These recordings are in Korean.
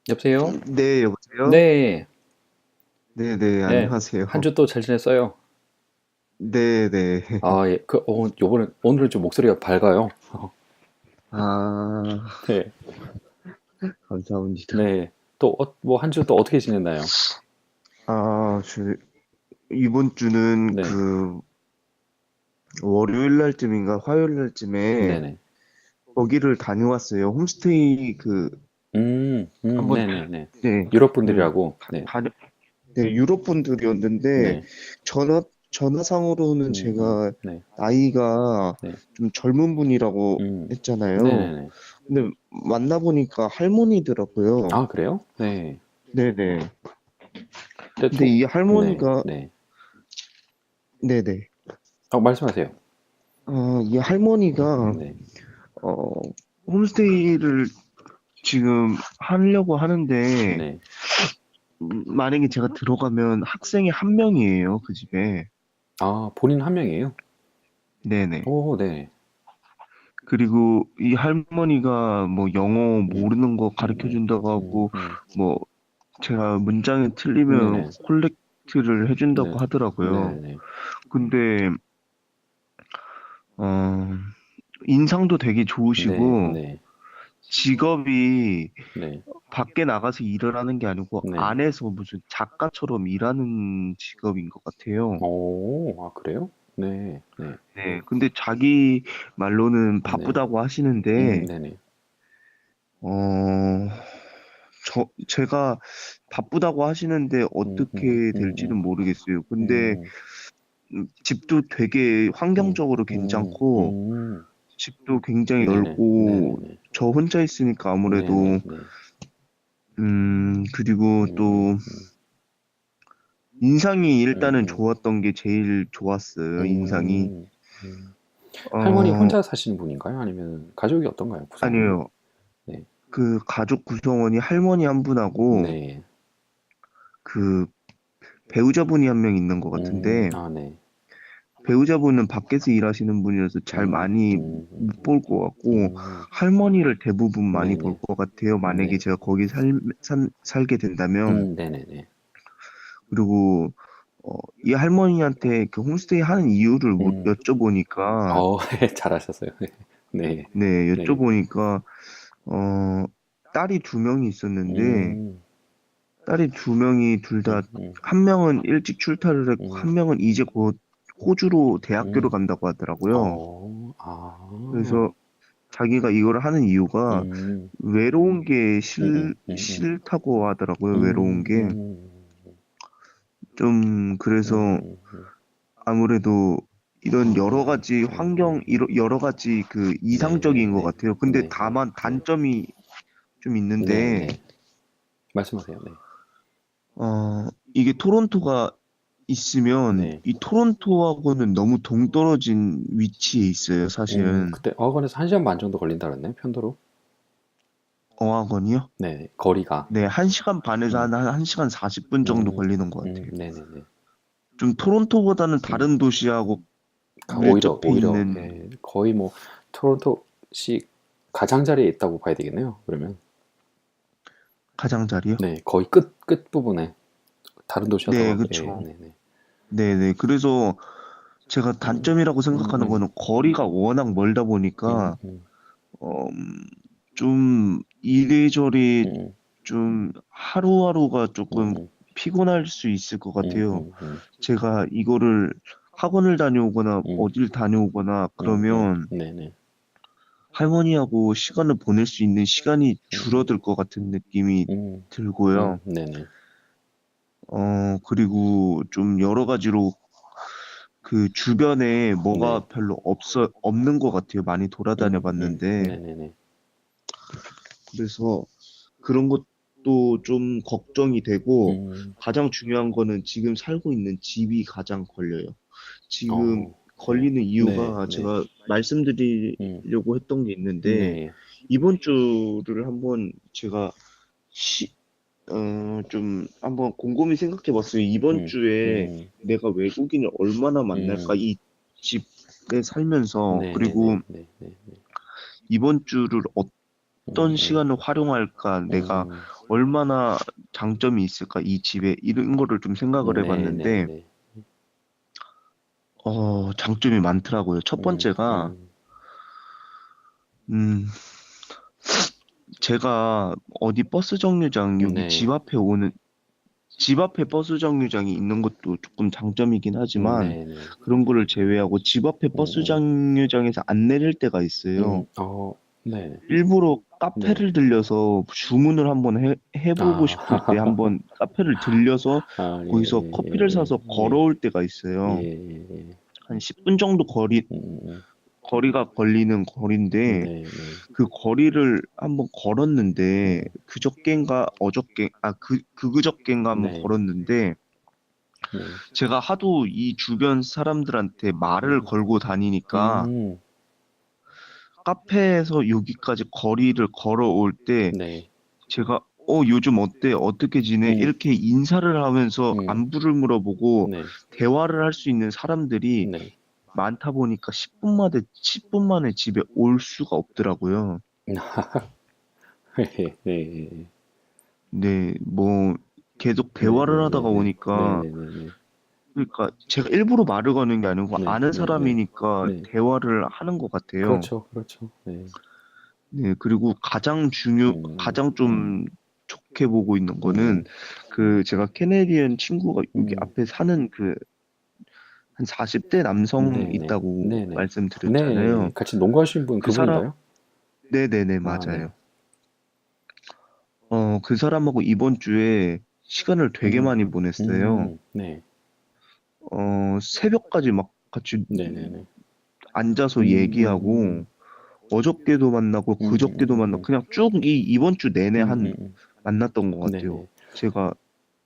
여보세요? 네, 여보세요? 네, 네네, 네. 안녕하세요. 한 주 또 잘 지냈어요? 네네. 아, 예. 오늘은 좀 목소리가 밝아요. 아, 네, 감사합니다. 네. 또, 뭐, 한 주 또 어떻게 지냈나요? 아, 이번 주는 네, 월요일 날쯤인가 화요일 날쯤에 네네. 거기를 다녀왔어요. 홈스테이 한번, 네네네. 네, 유럽 그, 분들이라고, 네, 다녀, 네, 유럽 분들이었는데, 네, 전화상으로는 제가 네, 나이가 네, 좀 젊은 분이라고 음, 했잖아요. 네네네. 근데 만나보니까 할머니더라고요. 아, 그래요? 네. 네네. 근데 근데 이 네, 할머니가, 네. 네네. 말씀하세요. 이 할머니가, 네, 어, 홈스테이를 지금 하려고 하는데, 네. 만약에 제가 들어가면 학생이 한 명이에요, 그 집에. 아, 본인 한 명이에요? 네네. 오, 네. 그리고 이 할머니가 뭐 영어 음, 모르는 거 가르쳐 음, 준다고 음, 하고, 음. 뭐, 제가 문장이 틀리면 네네. 콜렉트를 해준다고 네, 하더라고요. 네네. 근데, 어, 인상도 되게 네, 좋으시고, 네, 직업이 네, 밖에 나가서 일을 하는 게 아니고 네. 안에서 무슨 작가처럼 일하는 직업인 것 같아요. 오, 아, 그래요? 네, 네, 네, 근데 자기 말로는 네, 바쁘다고 하시는데, 네네. 어, 제가 바쁘다고 하시는데 음, 음, 어떻게 음, 될지는 음, 모르겠어요. 근데 음, 집도 되게 음, 환경적으로 음, 괜찮고, 집도 굉장히 네네, 넓고, 네네네, 저 혼자 있으니까 아무래도, 네네네, 그리고 또, 음, 인상이 일단은 음, 좋았던 게 제일 좋았어요, 인상이. 음, 음. 할머니 어, 혼자 사시는 분인가요? 아니면 가족이 어떤가요? 구성원이? 아니에요. 네, 그 가족 구성원이 할머니 한 분하고 네, 그 배우자분이 한 명 있는 것 같은데 아, 네, 배우자분은 밖에서 일하시는 분이라서 잘 많이 못 볼 것 같고 음, 할머니를 대부분 많이 볼 네네, 것 같아요. 만약에 네, 제가 거기 살게 된다면. 네네네, 그리고 이 할머니한테 그 홈스테이 하는 이유를 음, 여쭤보니까 어, 잘하셨어요. 네, 네, 네, 여쭤보니까 딸이 두 명이 있었는데 음, 딸이 두 명이 둘 다, 음, 음, 한 명은 일찍 출타를 했고, 음, 한 명은 이제 곧 호주로 대학교를 음, 간다고 하더라고요. 아, 그래서 자기가 이걸 하는 이유가 음, 외로운 게 음, 싫다고 하더라고요. 외로운 음, 게. 좀, 그래서 음, 아무래도 이런 여러 음, 가지 여러 가지 그 네, 네, 이상적인 것 네, 같아요. 근데 네, 네, 다만 네, 단점이 좀 네, 있는데, 네, 말씀하세요. 네, 이게 토론토가 있으면 네, 이 토론토하고는 너무 동떨어진 위치에 있어요, 사실은. 그때 어학원에서 1시간 반 정도 걸린다 그랬나요? 편도로? 어학원이요? 네, 거리가, 네, 1시간 반에서 음, 한 1시간 40분 정도 걸리는 것 같아요. 네, 네, 네, 좀 토론토보다는 음. 다른 도시하고 밀접해 오히려 있는 예, 거의 뭐 토론토시 가장자리에 있다고 봐야 되겠네요. 그러면 가장자리요? 네, 거의 끝 부분에 다른 네, 도시하고 예, 그쵸. 네, 네, 네네. 그래서 제가 음, 단점이라고 음, 생각하는 음, 거는 거리가 워낙 멀다 음, 보니까, 음, 어, 좀 이래저래 음, 좀 하루하루가 조금 음, 피곤할 수 있을 것 같아요. 음, 음, 제가 이거를 학원을 다녀오거나 음, 어딜 다녀오거나 그러면 네, 네, 할머니하고 시간을 보낼 수 있는 시간이 음, 줄어들 것 같은 느낌이 음, 들고요. 네, 네, 그리고 좀 여러 가지로 그 주변에 네, 뭐가 별로 없는 것 같아요. 많이 돌아다녀 네, 봤는데. 네, 네, 그래서 그런 것도 좀 걱정이 되고, 음, 가장 중요한 거는 지금 살고 있는 집이 가장 걸려요. 지금 네, 걸리는 네, 이유가 네, 제가 음, 말씀드리려고 했던 게 있는데, 네, 이번 주를 한번 제가 좀 한번 곰곰이 생각해 봤어요. 이번 음, 주에 음, 내가 외국인을 얼마나 만날까? 음, 이 집에 살면서. 네, 네, 그리고 네, 네, 네, 네. 이번 주를 어떤 네. 시간을 활용할까, 내가 음, 얼마나 장점이 있을까, 이 집에, 이런 거를 좀 생각을 네, 네, 해봤는데, 네. 장점이 많더라고요. 첫 음, 번째가, 음, 음, 제가 어디 버스 정류장, 여기 네, 집 앞에 버스 정류장이 있는 것도 조금 장점이긴 하지만, 네, 네. 그런 거를 제외하고 집 앞에 버스 음, 정류장에서 안 내릴 때가 있어요. 네, 일부러 네. 카페를 들려서 주문을 한번 해보고 아, 싶을 때 한번 카페를 들려서 아, 예, 거기서 커피를 예, 사서 예, 걸어올 때가 예, 있어요. 예, 예. 한 10분 정도 음, 거리가 걸리는 거리인데, 네, 네, 그 거리를 한번 걸었는데, 네, 그저께인가 한번 네, 걸었는데, 네, 제가 하도 이 주변 사람들한테 말을 네. 걸고 다니니까, 음, 카페에서 여기까지 거리를 걸어올 때, 네, 제가 요즘 어때? 어떻게 지내? 음, 이렇게 인사를 하면서 음, 안부를 물어보고 네, 대화를 할 수 있는 사람들이 네. 많다 보니까 10분 만에 집에 올 수가 없더라고요. 네, 네, 네, 뭐 계속 네, 대화를 네, 네, 하다가 네, 네, 오니까, 네, 네, 네, 그러니까 제가 일부러 말을 거는 게 아니고 네, 아는 네, 네, 사람이니까 네. 대화를 하는 것 같아요. 그렇죠, 그렇죠. 네, 네, 그리고 음, 가장 좀 좋게 보고 있는 거는, 음, 제가 캐네디언 친구가 여기 음, 앞에 사는 한 40대 남성 네, 네, 있다고 네, 네, 네. 말씀드렸잖아요. 같이 농구하신 분 그 사람, 그분인가요? 네네네, 아, 네, 맞아요. 그 사람하고 이번 주에 시간을 되게 음, 많이 보냈어요. 네, 새벽까지 막 같이 네, 네, 네, 앉아서 음, 음, 얘기하고, 어저께도 만나고, 음, 그저께도 만나고, 그냥 쭉 이번 주 내내 만났던 것 네, 같아요. 네. 제가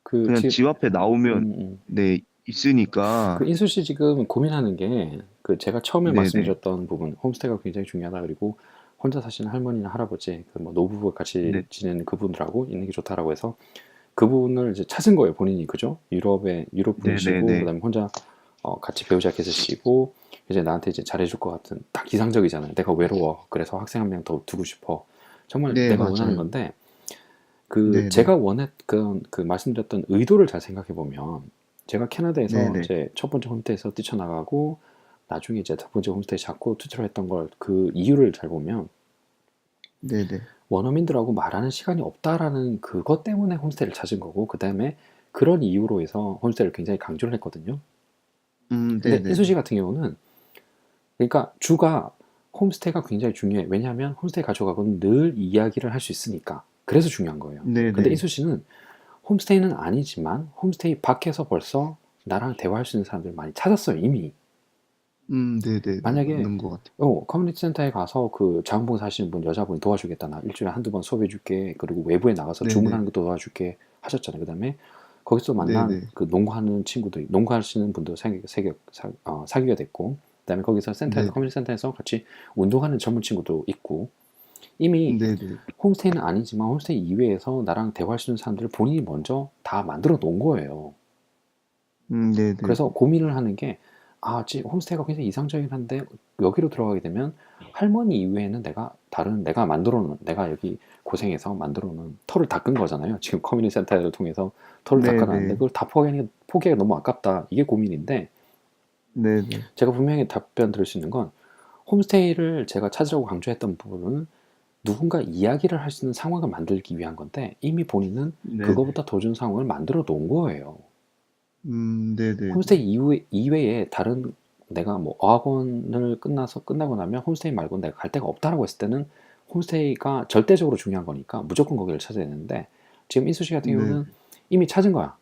그 그냥 지금, 집 앞에 나오면, 음, 음. 네, 있으니까, 그 인수 씨 지금 고민하는 게 그 제가 처음에 네네, 말씀드렸던 부분 홈스테이가 굉장히 중요하다 그리고 혼자 사시는 할머니나 할아버지 그 뭐 노부부 같이 네, 지내는 그분들하고 있는 게 좋다라고 해서 그분을 이제 찾은 거예요 본인이 그죠? 유럽 분이시고 네네네, 그다음에 혼자 같이 배우자 계시고 이제 나한테 이제 잘해줄 것 같은 딱 기상적이잖아요. 내가 외로워 그래서 학생 한 명 더 두고 싶어 정말 네, 내가 원하는 맞아요. 건데 그 네네, 제가 원했던 그 말씀드렸던 의도를 잘 생각해 보면 제가 캐나다에서 네네, 이제 첫 번째 홈스테이에서 뛰쳐나가고 나중에 이제 두 번째 홈스테이 잡고 투자를 했던 걸 그 이유를 잘 보면 네네, 원어민들하고 말하는 시간이 없다라는 그것 때문에 홈스테이를 찾은 거고 그 다음에 그런 이유로 해서 홈스테이를 굉장히 강조를 했거든요. 근데 네네네, 이수지 같은 경우는 그러니까 주가 홈스테이가 굉장히 중요해. 왜냐하면 홈스테이 가져가고는 늘 이야기를 할 수 있으니까. 그래서 중요한 거예요. 근데 네네, 이수 씨는 홈스테이는 아니지만 홈스테이 밖에서 벌써 나랑 대화할 수 있는 사람들 많이 찾았어요, 이미. 네네네, 만약에 맞는 것 같아요. 커뮤니티 센터에 가서 그 자원봉사 하시는 분 여자분이 도와주겠다. 나 일주일에 한두 번 수업해 줄게. 그리고 외부에 나가서 네네, 주문하는 것도 도와줄게 하셨잖아요. 그다음에 거기서 만난 네네, 그 농구하는 친구들, 농구하시는 분도 사귀게 됐고, 그다음에 거기서 센터에서 네네, 커뮤니티 센터에서 같이 운동하는 젊은 친구도 있고, 이미 네네, 홈스테이는 아니지만 홈스테이 이외에서 나랑 대화할 수 있는 사람들을 본인이 먼저 다 만들어 놓은 거예요. 네네네, 그래서 고민을 하는 게, 홈스테이가 굉장히 이상적이긴 한데, 여기로 들어가게 되면 할머니 이외에는 내가 만들어 놓은, 내가 여기 고생해서 만들어 놓은 터를 닦은 거잖아요. 지금 커뮤니티 센터를 통해서 터를 닦아놨는데, 네네, 그걸 다 포기하기가 너무 아깝다. 이게 고민인데, 네네, 제가 분명히 답변 드릴 수 있는 건, 홈스테이를 제가 찾으라고 강조했던 부분은 누군가 이야기를 할 수 있는 상황을 만들기 위한 건데, 이미 본인은 네네, 그거보다 더 좋은 상황을 만들어 놓은 거예요. 네네네, 홈스테이 이외에 다른 내가 뭐 어학원을 끝나고 나면 홈스테이 말고 내가 갈 데가 없다라고 했을 때는 홈스테이가 절대적으로 중요한 거니까 무조건 거기를 찾아야 되는데 지금 인수 씨 같은 네네, 경우는 이미 찾은 거야.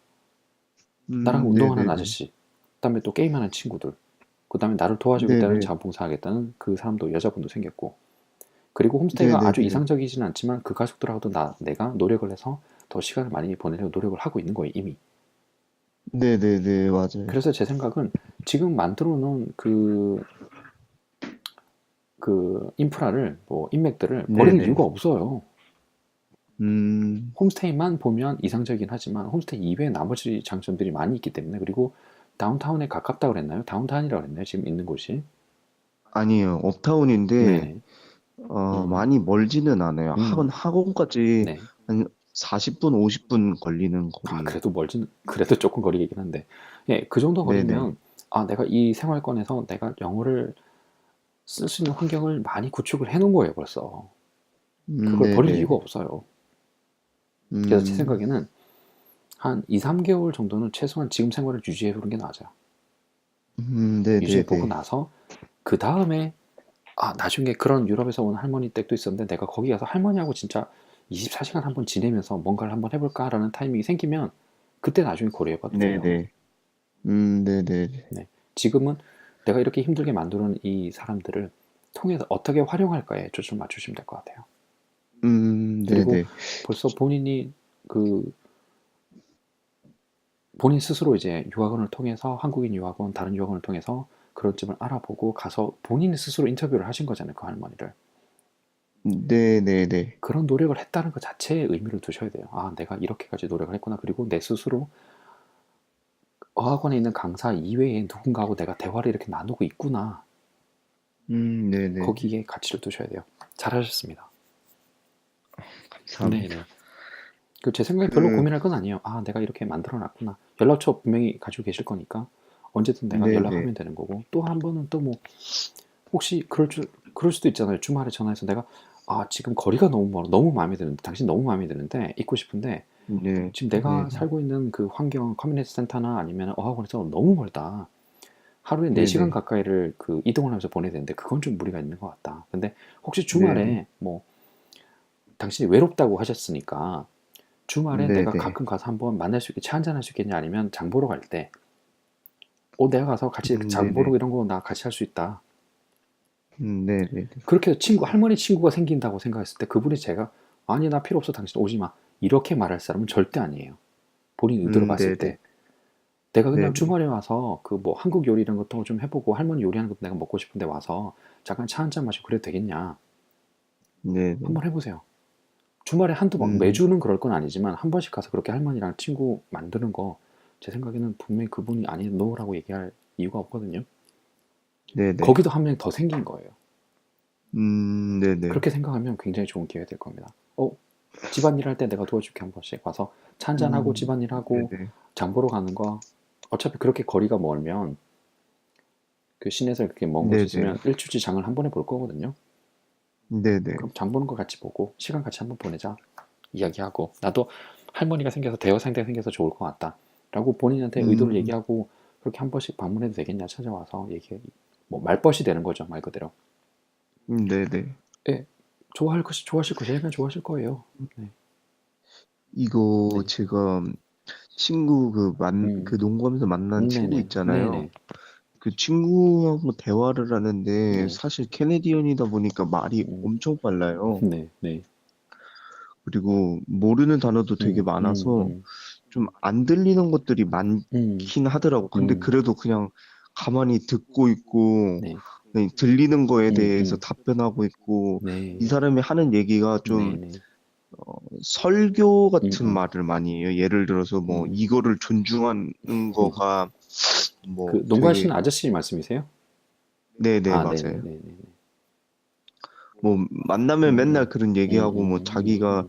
나랑 운동하는 네네네, 아저씨, 그다음에 또 게임하는 친구들, 그다음에 나를 도와주겠다는 네네, 자원봉사하겠다는 그 사람도 여자분도 생겼고 그리고 홈스테이가 아주 네네네, 이상적이지는 않지만 그 가족들하고도 내가 노력을 해서 더 시간을 많이 보내려고 노력을 하고 있는 거예요 이미. 네네네, 맞아요. 그래서 제 생각은 지금 만들어 놓은 인프라를, 뭐, 인맥들을 버릴 네네, 이유가 없어요. 음, 홈스테이만 보면 이상적이긴 하지만, 홈스테이 이외에 나머지 장점들이 많이 있기 때문에, 그리고 다운타운에 가깝다고 그랬나요? 다운타운이라고 그랬나요? 지금 있는 곳이? 아니에요. 업타운인데, 네네. 음, 많이 멀지는 않아요. 음, 학원까지 네. 한 40분, 50분 걸리는 아, 거리예요. 그래도 멀진, 그래도 조금 거리긴 한데. 예, 그 정도 네네. 거리면, 아, 내가 이 생활권에서 내가 영어를 쓸 수 있는 환경을 많이 구축을 해 놓은 거예요, 벌써. 그걸 버릴 네네. 이유가 없어요. 그래서 제 음, 생각에는 한 2, 3개월 정도는 최소한 지금 생활을 유지해 보는 게 나아요. 유지해 보고 네네네. 나서, 그 다음에, 아, 나중에 그런 유럽에서 온 할머니 댁도 있었는데 내가 거기 가서 할머니하고 진짜 24시간 한번 지내면서 뭔가를 한번 해볼까라는 타이밍이 생기면 그때 나중에 고려해봐도 돼요. 네네. 네네. 네. 지금은 내가 이렇게 힘들게 만들어 놓은 이 사람들을 통해서 어떻게 활용할까에 초점 맞추시면 될 것 같아요. 그리고 네네. 벌써 본인이 그 본인 스스로 이제 유학원을 통해서 한국인 유학원, 다른 유학원을 통해서 그런 집을 알아보고 가서 본인 스스로 인터뷰를 하신 거잖아요, 그 할머니를. 네네네. 그런 노력을 했다는 것 자체에 의미를 두셔야 돼요. 아, 내가 이렇게까지 노력을 했구나. 그리고 내 스스로 어학원에 있는 강사 이외에 누군가하고 내가 대화를 이렇게 나누고 있구나. 네네. 거기에 가치를 두셔야 돼요. 잘하셨습니다. 네네. 감사합니다. 그 제 생각에 별로 그, 고민할 건 아니에요. 아, 내가 이렇게 만들어 놨구나. 연락처 분명히 가지고 계실 거니까 언제든 내가 네네. 연락하면 되는 거고, 또 한 번은 또 뭐 혹시 그럴 수도 있잖아요. 주말에 전화해서 내가, 아, 지금 거리가 너무 멀어. 너무 마음에 드는데, 당신 너무 마음에 드는데, 있고 싶은데, 네. 지금 내가 네네. 살고 있는 그 환경, 커뮤니티 센터나 아니면 어학원에서 너무 멀다. 하루에 4시간 네네. 가까이를 그 이동을 하면서 보내야 되는데, 그건 좀 무리가 있는 것 같다. 근데 혹시 네네. 주말에 뭐, 당신이 외롭다고 하셨으니까, 주말에 내가 네네. 가끔 가서 한번 만날 수 있게 차 한잔 할 수 있겠냐, 아니면 장 보러 갈 때, 내가 가서 같이 장 네네. 보러 이런 거 나 같이 할 수 있다. 네네. 그렇게 해서 할머니 친구가 생긴다고 생각했을 때 그분이 제가, 아니, 나 필요 없어. 당신 오지 마. 이렇게 말할 사람은 절대 아니에요. 본인 의도를 봤을 네네. 때. 내가 그냥 네네. 주말에 와서 그 뭐 한국 요리 이런 것도 좀 해보고 할머니 요리하는 것도 내가 먹고 싶은데 와서 잠깐 차 한잔 마시고 그래도 되겠냐. 네네. 한번 해보세요. 주말에 한두 번, 음, 매주는 그럴 건 아니지만 한 번씩 가서 그렇게 할머니랑 친구 만드는 거, 제 생각에는 분명히 그분이 아니, 노라고 얘기할 이유가 없거든요. 네네. 거기도 한 명 더 생긴 거예요. 네네. 그렇게 생각하면 굉장히 좋은 기회가 될 겁니다. 집안일 할 때 내가 도와줄게. 한 번씩 와서 차 한잔하고 집안일하고 네네. 장 보러 가는 거, 어차피 그렇게 거리가 멀면 그 시내에서 그렇게 먼 곳이 네네. 있으면 일주지 장을 한 번에 볼 거거든요. 네네. 그럼 장 보는 거 같이 보고 시간 같이 한번 보내자. 이야기하고, 나도 할머니가 생겨서 대화 상대가 생겨서 좋을 것 같다 라고 본인한테 의도를 음, 얘기하고, 그렇게 한 번씩 방문해도 되겠냐, 찾아와서 얘기, 뭐 말벗이 되는 거죠, 말 그대로. 네네. 예, 좋아하실 거시면 좋아하실 거예요. 네, 이거 네, 제가 친구 그 음, 농구하면서 만난 친구 네네, 있잖아요. 네네, 그 친구하고 대화를 하는데 네, 사실 캐네디언이다 보니까 말이 음, 엄청 빨라요. 네, 네, 그리고 모르는 단어도 되게 음, 음, 많아서 음, 좀 안 들리는 것들이 음, 많긴 하더라고. 근데 음, 그래도 그냥 가만히 듣고 있고 네, 그냥 들리는 거에 대해서 음, 답변하고 있고 이 네, 사람이 하는 얘기가 네, 좀 네, 설교 음, 같은 말을 많이 해요. 예를 들어서 뭐 음. 이거를 존중하는 거가 뭐 그 되게 농구하시는 아저씨 말씀이세요? 네네 아, 네네, 맞아요. 네네, 뭐 만나면 맨날 음, 그런 음, 얘기하고 뭐 음, 자기가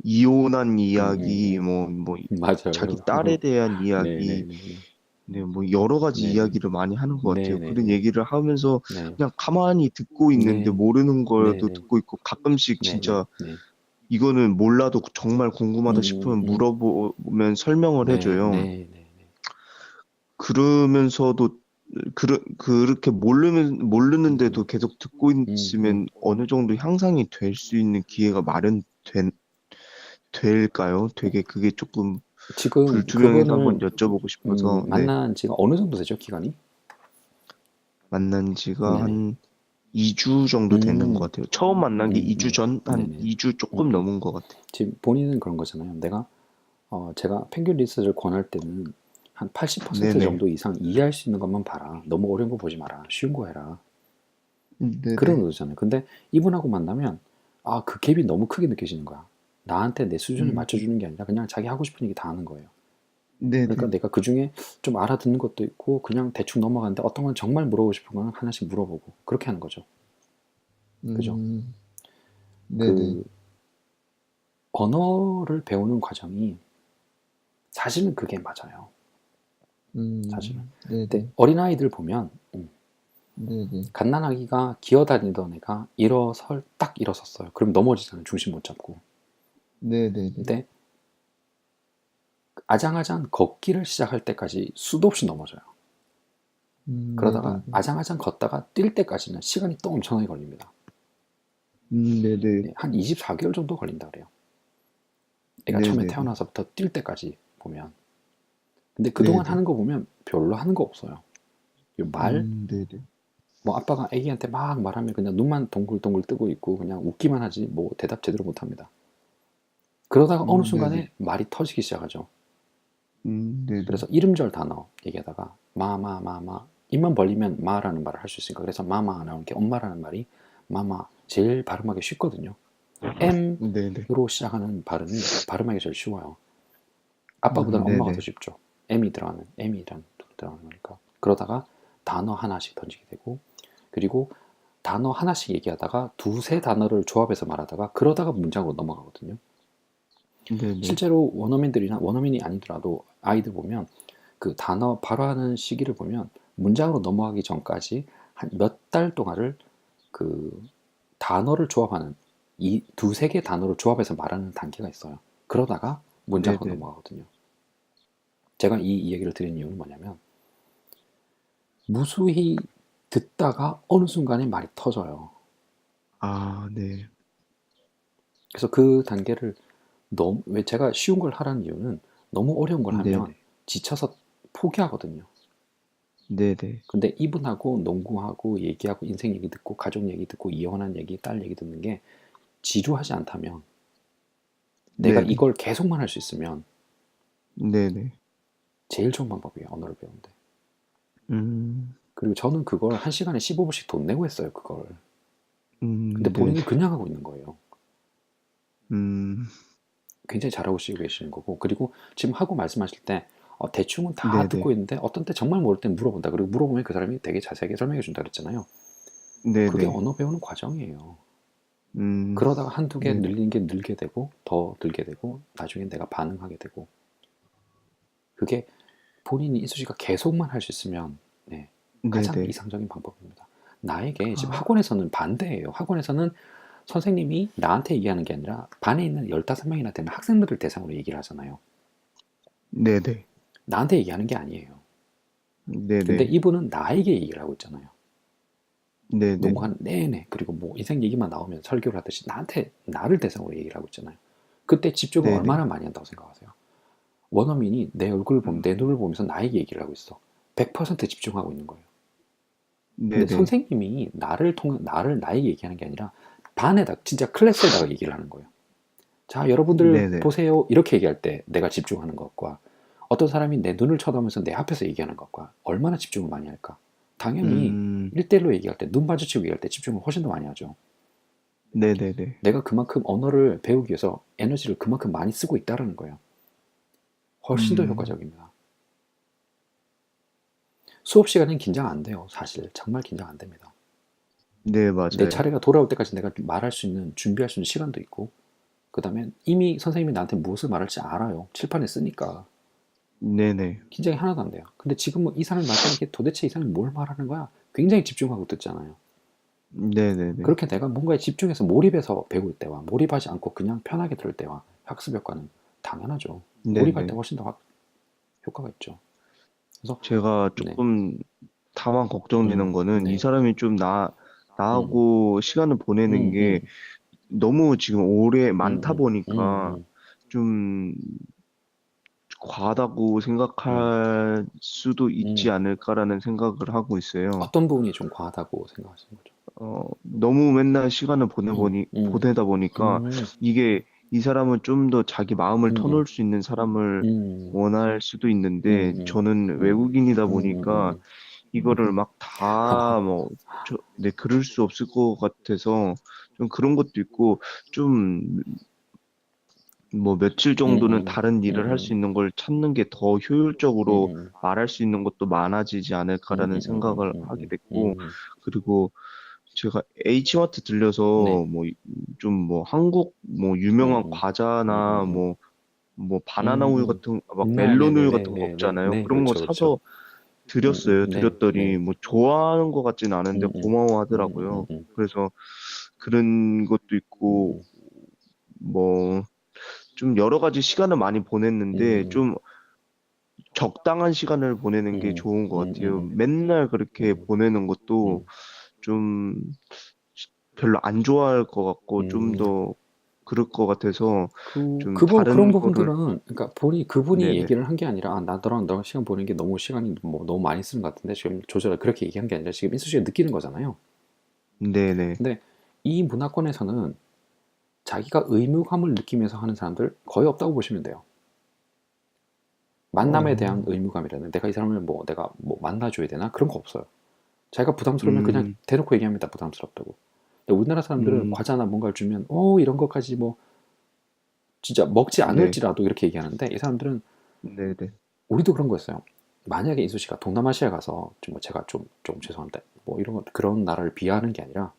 이혼한 이야기 음. 뭐 자기 맞아요. 딸에 대한 이야기 네네네, 네, 뭐 여러 가지 네네, 이야기를 많이 하는 것 같아요. 그런 네네네, 얘기를 하면서 네, 그냥 가만히 듣고 있는데 네, 모르는 거도 네네, 듣고 있고 가끔씩 네네, 진짜 네, 이거는 몰라도 정말 궁금하다 음, 싶으면 음, 물어보면 설명을 네, 해줘요. 네, 네, 그러면서도 그렇게 네, 모르는데도 계속 듣고 음, 있으면 어느 정도 향상이 될 수 있는 기회가 될까요? 되게 그게 조금 지금 불투명해서 한번 그분을 여쭤보고 싶어서 네. 만난 지가 어느 정도 되죠, 기간이? 만난 지가 네네, 한 2주 정도 되는 것 음, 같아요. 처음 만난 게 2주 전, 한 네네, 2주 조금 넘은 것 같아요. 지금 본인은 그런 거잖아요. 제가 펭귄 리서치를 권할 때는 한 80% 네네. 정도 이상 이해할 수 있는 것만 봐라. 너무 어려운 거 보지 마라. 쉬운 거 해라. 그런 네네. 의도잖아요. 근데 이분하고 만나면, 아, 그 갭이 너무 크게 느껴지는 거야. 나한테 내 수준을 음, 맞춰주는 게 아니라 그냥 자기 하고 싶은 얘기 다 하는 거예요. 그러니까 네네. 내가 그 중에 좀 알아듣는 것도 있고 그냥 대충 넘어가는데, 어떤 건 정말 물어보고 싶은 건 하나씩 물어보고 그렇게 하는 거죠. 그죠? 음, 네네. 그 언어를 배우는 과정이 사실은 그게 맞아요. 사실은. 근데 네네. 어린아이들 보면 네네. 갓난아기가 기어다니던 애가 딱 일어섰어요. 그럼 넘어지잖아요. 중심 못 잡고. 네네네. 근데 아장아장 걷기를 시작할 때까지 수도 없이 넘어져요. 그러다가 네네네. 아장아장 걷다가 뛸 때까지는 시간이 또 엄청나게 걸립니다. 네네. 네, 한 24개월 정도 걸린다 그래요. 애가 처음에 네네네. 태어나서부터 뛸 때까지 보면. 근데 그동안 네네. 하는 거 보면 별로 하는 거 없어요. 이 말, 네네. 뭐 아빠가 애기한테 막 말하면 그냥 눈만 동글동글 뜨고 있고 그냥 웃기만 하지 뭐 대답 제대로 못 합니다. 그러다가 어느 네네. 순간에 말이 터지기 시작하죠. 네네. 그래서 이름절 단어 얘기하다가 마마마마 입만 벌리면 마라는 말을 할 수 있으니까 그래서 마마 나오는 게 엄마라는 말이 마마 제일 발음하기 쉽거든요. 네네. M으로 시작하는 발음이 발음하기 제일 쉬워요. 아빠보다는 엄마가 더 네네. 쉽죠. M이란 들어가는 거니까. 그러다가 단어 하나씩 던지게 되고 그리고 단어 하나씩 얘기하다가 두세 단어를 조합해서 말하다가 그러다가 문장으로 넘어가거든요. 네네. 실제로 원어민이 아니더라도 아이들 보면 그 단어 발화하는 시기를 보면 문장으로 넘어가기 전까지 한 몇 달 동안을 그 단어를 조합하는 이 두세 개 단어를 조합해서 말하는 단계가 있어요. 그러다가 문장으로 네네. 넘어가거든요. 제가 이 이야기를 드린 이유는 뭐냐면 무수히 듣다가 어느 순간에 말이 터져요. 아, 네. 그래서 그 단계를 너무 왜 제가 쉬운 걸 하라는 이유는 너무 어려운 걸 하면 네네. 지쳐서 포기하거든요. 네네. 근데 이분하고 농구하고 얘기하고 인생 얘기 듣고 가족 얘기 듣고 이혼한 얘기 딸 얘기 듣는 게 지루하지 않다면 내가 네네. 이걸 계속만 할 수 있으면 네네. 제일 좋은 방법이에요. 언어를 배우는데. 음, 그리고 저는 그걸 한 시간에 15분씩 돈 내고 했어요. 그걸. 근데 네네. 본인은 그냥 하고 있는 거예요. 음, 굉장히 잘하고 계시는 거고 그리고 지금 하고 말씀하실 때 대충은 다 듣고 네네. 있는데 어떤 때 정말 모를 때 물어본다. 그리고 물어보면 그 사람이 되게 자세하게 설명해 준다 그랬잖아요. 그게 네네. 언어 배우는 과정이에요. 음, 그러다가 한두 개 네네. 늘린 게 늘게 되고 더 늘게 되고 나중에 내가 반응하게 되고 그게 본인이 이수 씨가 계속만 할 수 있으면 네, 가장 네네. 이상적인 방법입니다. 나에게 지금 아, 학원에서는 반대예요. 학원에서는 선생님이 나한테 얘기하는 게 아니라 반에 있는 15명이나 되는 학생들을 대상으로 얘기를 하잖아요. 네네. 나한테 얘기하는 게 아니에요. 근데 네네. 이분은 나에게 얘기를 하고 있잖아요. 네네. 농구하는 내내 그리고 뭐 인생 얘기만 나오면 설교를 하듯이 나한테 나를 대상으로 얘기를 하고 있잖아요. 그때 집중을 네네. 얼마나 많이 한다고 생각하세요? 원어민이 내 얼굴을 보면 음, 내 눈을 보면서 나에게 얘기를 하고 있어. 100% 집중하고 있는 거예요. 근데 네네. 선생님이 나를 나에게 얘기하는 게 아니라 반에다 진짜 클래스에다가 얘기를 하는 거예요. 자, 여러분들 네네. 보세요. 이렇게 얘기할 때 내가 집중하는 것과 어떤 사람이 내 눈을 쳐다보면서 내 앞에서 얘기하는 것과 얼마나 집중을 많이 할까? 당연히 음, 1대1로 얘기할 때, 눈 마주치고 얘기할 때 집중을 훨씬 더 많이 하죠. 네네네. 내가 그만큼 언어를 배우기 위해서 에너지를 그만큼 많이 쓰고 있다는 거예요. 훨씬 더 음, 효과적입니다. 수업 시간엔 긴장 안 돼요. 사실 정말 긴장 안 됩니다. 네, 내 맞아요. 차례가 돌아올 때까지 내가 말할 수 있는 준비할 수 있는 시간도 있고 그 다음에 이미 선생님이 나한테 무엇을 말할지 알아요. 칠판에 쓰니까 네네. 긴장이 하나도 안 돼요. 근데 지금 뭐 이 사람이 말하는 게 도대체 이 사람이 뭘 말하는 거야? 굉장히 집중하고 듣잖아요. 네네네. 그렇게 내가 뭔가에 집중해서 몰입해서 배울 때와 몰입하지 않고 그냥 편하게 들을 때와 학습 효과는 당연하죠. 몰입할 때 네네. 훨씬 더 효과가 있죠. 그래서 제가 네, 조금 다만 걱정되는 거는 이 네, 사람이 좀 음, 나하고 시간을 보내는 음, 게 음, 너무 지금 오래 음, 많다 음, 보니까 음, 좀 과하다고 음, 생각할 수도 있지 음. 않을까라는 생각을 하고 있어요. 어떤 부분이 좀 과하다고 생각하시는 거죠? 너무 맨날 시간을 음, 음, 보내다 보니까 음, 이게 이 사람은 좀 더 자기 마음을 음, 터놓을 수 있는 사람을 음, 원할 수도 있는데 음, 저는 음, 외국인이다 보니까 음. 이거를 막 다 뭐, 네, 그럴 수 없을 것 같아서 좀 그런 것도 있고 좀 뭐 며칠 정도는 음, 다른 일을 할 수 음, 있는 걸 찾는 게 더 효율적으로 음, 말할 수 있는 것도 많아지지 음, 않을까라는 음, 음, 생각을 음, 하게 음, 됐고, 그리고 제가 H마트 들려서 네. 뭐 좀 뭐 한국 뭐 유명한 음, 음, 과자나 음. 뭐 바나나 우유 음. 같은 막 멜론 우유 같은 거 없잖아요. 네, 그런 거 그렇죠, 그렇죠. 사서 드렸어요. 네, 드렸더니 네. 뭐 좋아하는 것 같지는 않은데 음, 음, 고마워하더라고요. 음. 그래서 그런 것도 있고 음, 뭐 좀 여러 가지 시간을 많이 보냈는데 음, 좀 적당한 시간을 보내는 게 음, 좋은 것 음, 같아요. 음, 맨날 그렇게 음, 보내는 것도 음, 좀 별로 안 좋아할 것 같고 좀 음. 더 그럴 것 같아서 좀 그런 다른 거를 부분들은, 그러니까 그분이 네네 얘기를 한 게 아니라, 아, 너랑 시간 보내는 게 너무 시간이 뭐 너무 많이 쓰는 것 같은데, 지금 조절을 그렇게 얘기한 게 아니라, 지금 인수 씨가 느끼는 거잖아요. 네네 근데 이 문화권에서는 자기가 의무감을 느끼면서 하는 사람들 거의 없다고 보시면 돼요. 만남에 대한 어 의무감이라는, 내가 이 사람을 내가 뭐 만나줘야 되나? 그런 거 없어요. 자기가 부담스러우면 그냥 음, 대놓고 얘기합니다. 부담스럽다고. 근데 우리나라 사람들은 음, 과자나 뭔가를 주면, 이런 것까지 뭐, 진짜 먹지 네, 않을지라도 이렇게 얘기하는데, 이 사람들은, 네네, 우리도 그런 거였어요. 만약에 인수 씨가 동남아시아 가서, 제가 좀 죄송합니다. 뭐 이런 그런 나라를 비하하는 게 아니라,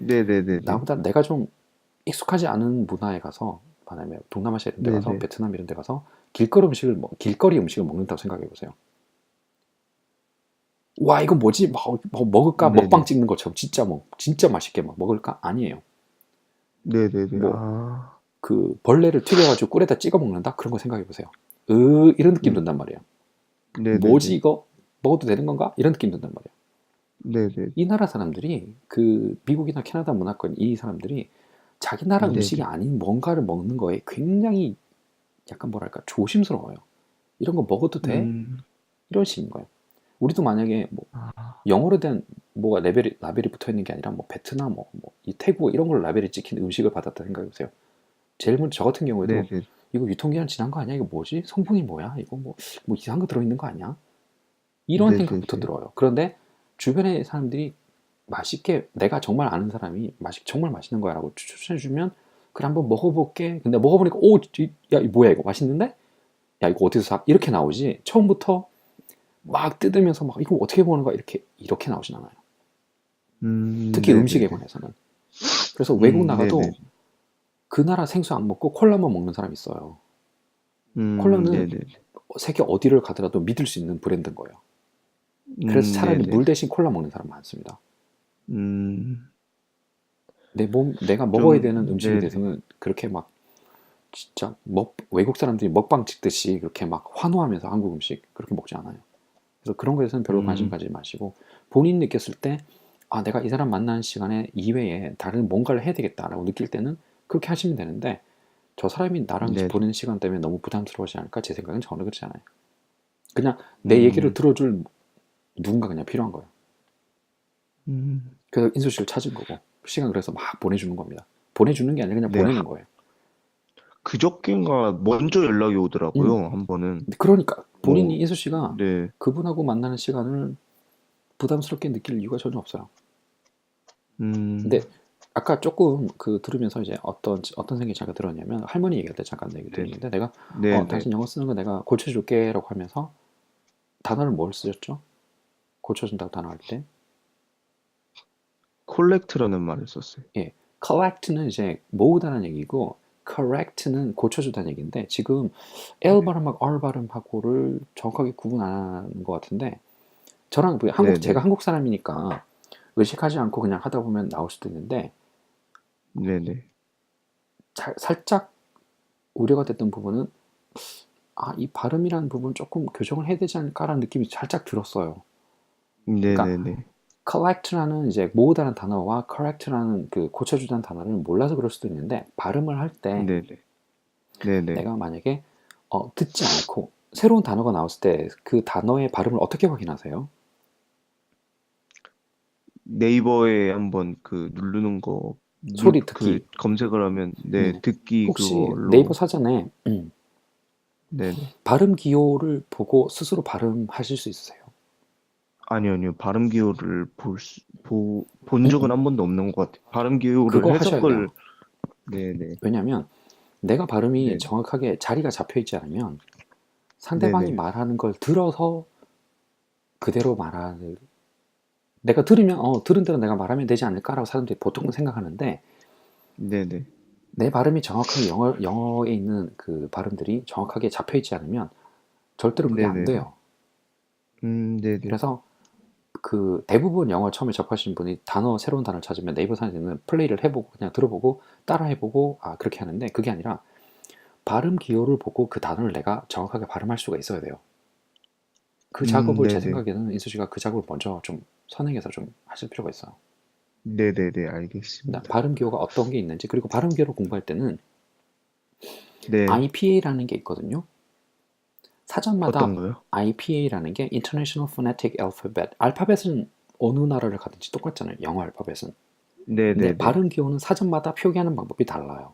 네네네네, 나보다 내가 좀 익숙하지 않은 문화에 가서, 만약에 동남아시아 이런 데 가서, 네네, 베트남 이런 데 가서, 길거리 음식을 먹는다고 생각해 보세요. 와, 이거 뭐지? 먹을까? 먹방 네네, 찍는 것처럼 진짜 맛있게 막 먹을까? 아니에요. 네네네, 뭐, 벌레를 튀겨가지고 꿀에다 찍어 먹는다? 그런 거 생각해 보세요. 이런 느낌 음, 든단 말이에요. 뭐지, 네네네, 이거? 먹어도 되는 건가? 이런 느낌 든단 말이에요. 네네, 이 나라 사람들이, 미국이나 캐나다 문화권 이 사람들이 자기 나라 음식이 네네, 아닌 뭔가를 먹는 거에 굉장히, 약간 뭐랄까, 조심스러워요. 이런 거 먹어도 돼? 음, 이런 식인 거예요. 우리도 만약에 뭐 아, 영어로 된 뭐가 라벨이 붙어 있는 게 아니라, 뭐 베트남, 이 태국 이런 걸로 라벨이 찍힌 음식을 받았다 생각해 보세요. 제일 먼저 저 같은 경우에도, 네네, 이거 유통기한 지난 거 아니야? 이거 뭐지? 성분이 뭐야? 이거 뭐 이상한 거 들어있는 거 아니야? 이런 생각부터 네네네, 들어요. 그런데 주변의 사람들이 맛있게, 내가 정말 아는 사람이 정말 맛있는 거야라고 추천해주면, 그래 한번 먹어볼게. 근데 먹어보니까, 야, 이거 뭐야, 이거 맛있는데? 야, 이거 어디서 사? 이렇게 나오지. 처음부터 막 뜯으면서 막 이거 어떻게 먹는 거야, 이렇게 나오진 않아요. 특히 음식에 네네네, 관해서는. 그래서 외국 네네, 나가도 그 나라 생수 안 먹고 콜라만 먹는 사람이 있어요. 콜라는 네네, 세계 어디를 가더라도 믿을 수 있는 브랜드인 거예요. 그래서 차라리 네네, 물 대신 콜라 먹는 사람 많습니다. 음, 내가 먹어야 좀, 되는 음식에 네네, 대해서는 그렇게 막, 진짜 외국 사람들이 먹방 찍듯이 그렇게 막 환호하면서 한국 음식 그렇게 먹지 않아요. 그래서 그런 거에 대해서는 별로 관심 음, 가지지 마시고, 본인 느꼈을 때, 아, 내가 이 사람 만나는 시간에 이외에 다른 뭔가를 해야 되겠다라고 느낄 때는 그렇게 하시면 되는데, 저 사람이 나랑 네네, 보내는 시간 때문에 너무 부담스러워하지 않을까? 제 생각은 전혀 그렇지 않아요. 그냥 내 얘기를 음, 들어줄 누군가 그냥 필요한 거예요. 음, 그래서 인수 씨를 찾은 거고, 시간 그래서 막 보내주는 겁니다. 보내주는 게 아니라 그냥 네, 보내는 거예요. 그저께인가 먼저 연락이 음, 오더라고요, 한 번은. 그러니까 뭐, 본인이, 인수 씨가 네, 그분하고 만나는 시간을 부담스럽게 느낄 이유가 전혀 없어요. 음, 근데 아까 조금 들으면서 이제 어떤 생각이 잠깐 들었냐면, 할머니 얘기할 때 잠깐 얘기 네네, 들었는데, 내가 네네. 당신 영어 쓰는 거 내가 고쳐줄게라고 하면서 단어를 뭘 쓰셨죠? 고쳐준다고 단어 할 때, 콜렉트라는 말을 썼어요. 예, collect는 이제 모으다는 얘기고, correct는 고쳐주다는 얘기인데, 지금 L 네, 발음하고 R 발음하고를 정확하게 구분 안 하는 것 같은데, 제가 네네, 한국 사람이니까 의식하지 않고 그냥 하다 보면 나올 수도 있는데, 네네, 살짝 우려가 됐던 부분은, 아, 이 발음이라는 부분 조금 교정을 해야 되지 않을까라는 느낌이 살짝 들었어요. 그러니까 네네네, collect라는 이제 모으다는 단어와 correct라는 고쳐주다는 단어를 몰라서 그럴 수도 있는데, 발음을 할 때 네네, 네네. 내가 만약에 듣지 않고 새로운 단어가 나왔을 때 그 단어의 발음을 어떻게 확인하세요? 네이버에 한번 누르는 거, 소리 듣기. 검색을 하면, 네, 네. 듣기 혹시 네이버 그걸로, 사전에 네네. 발음 기호를 보고 스스로 발음하실 수 있으세요? 아니요, 아니요. 발음 기호를 본 적은 한 번도 없는 것 같아요. 발음 그거 기호를 하셔야 돼요. 해석을, 네네, 왜냐하면 내가 발음이 네네, 정확하게 자리가 잡혀 있지 않으면, 상대방이 네네, 말하는 걸 들어서 그대로 말하는 내가 들으면 들은 대로 내가 말하면 되지 않을까라고 사람들이 보통 생각하는데 네네. 내 발음이 정확하게 영어에 있는 그 발음들이 정확하게 잡혀 있지 않으면 절대로 그게 안 네네네. 돼요. 네네. 그래서 그 대부분 영어 처음에 접하시는 분이 새로운 단어를 찾으면 네이버 상에 있는 플레이를 해보고 그냥 들어보고 따라 해보고 그렇게 하는데 그게 아니라 발음 기호를 보고 그 단어를 내가 정확하게 발음할 수가 있어야 돼요. 그 작업을 제 네네. 생각에는 인수 씨가 그 작업을 먼저 좀 선행해서 좀 하실 필요가 있어요. 네네네. 알겠습니다. 발음 기호가 어떤 게 있는지 그리고 발음 기호를 공부할 때는 네. IPA라는 게 있거든요. 사전마다 어떤 거요? IPA라는 게 International Phonetic Alphabet. 알파벳은 어느 나라를 가든지 똑같잖아요. 영어 알파벳은. 근데 네네네. 발음 기호는 사전마다 표기하는 방법이 달라요.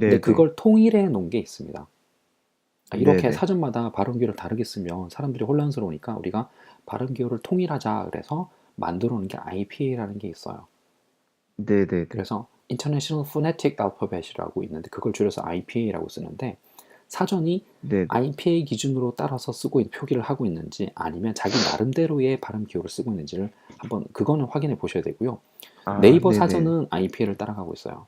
근데 네네. 그걸 통일해 놓은 게 있습니다. 이렇게 네네. 사전마다 발음 기호를 다르게 쓰면 사람들이 혼란스러우니까 우리가 발음 기호를 통일하자 그래서 만들어 놓은 게 IPA라는 게 있어요. 네네네. 그래서 International Phonetic Alphabet이라고 있는데 그걸 줄여서 IPA라고 쓰는데 사전이 네네. IPA 기준으로 따라서 쓰고 표기를 하고 있는지 아니면 자기 나름대로의 발음 기호를 쓰고 있는지를 한번 그거는 확인해 보셔야 되고요. 네이버 네네. 사전은 IPA를 따라가고 있어요.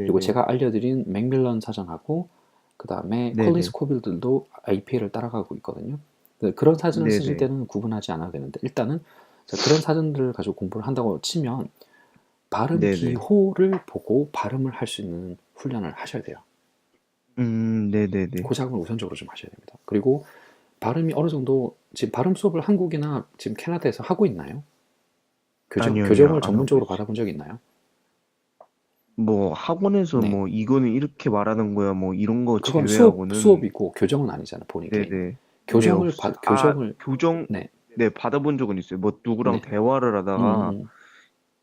그리고 네네네. 제가 알려드린 맥밀런 사전하고 그 다음에 콜린스 네네. 코빌들도 IPA를 따라가고 있거든요. 그런 사전을 쓰실 네네. 때는 구분하지 않아도 되는데 일단은 그런 사전들을 가지고 공부를 한다고 치면 발음 네네. 기호를 보고 발음을 할 수 있는 훈련을 하셔야 돼요. 네네네. 그 작업을 우선적으로 좀 하셔야 됩니다. 그리고 발음이 어느 정도 지금 발음 수업을 한국이나 지금 캐나다에서 하고 있나요? 아니요, 아니요. 교정을 안 하고 전문적으로 있어요. 받아본 적 있나요? 뭐 학원에서 네. 뭐 이거는 이렇게 말하는 거야 뭐 이런 거 그건 제외하고는 수업이고 교정은 아니잖아요. 본인 개인. 네네. 네, 없어요. 교정 네, 네, 받아본 적은 있어요. 뭐 누구랑 네, 대화를 하다가 음,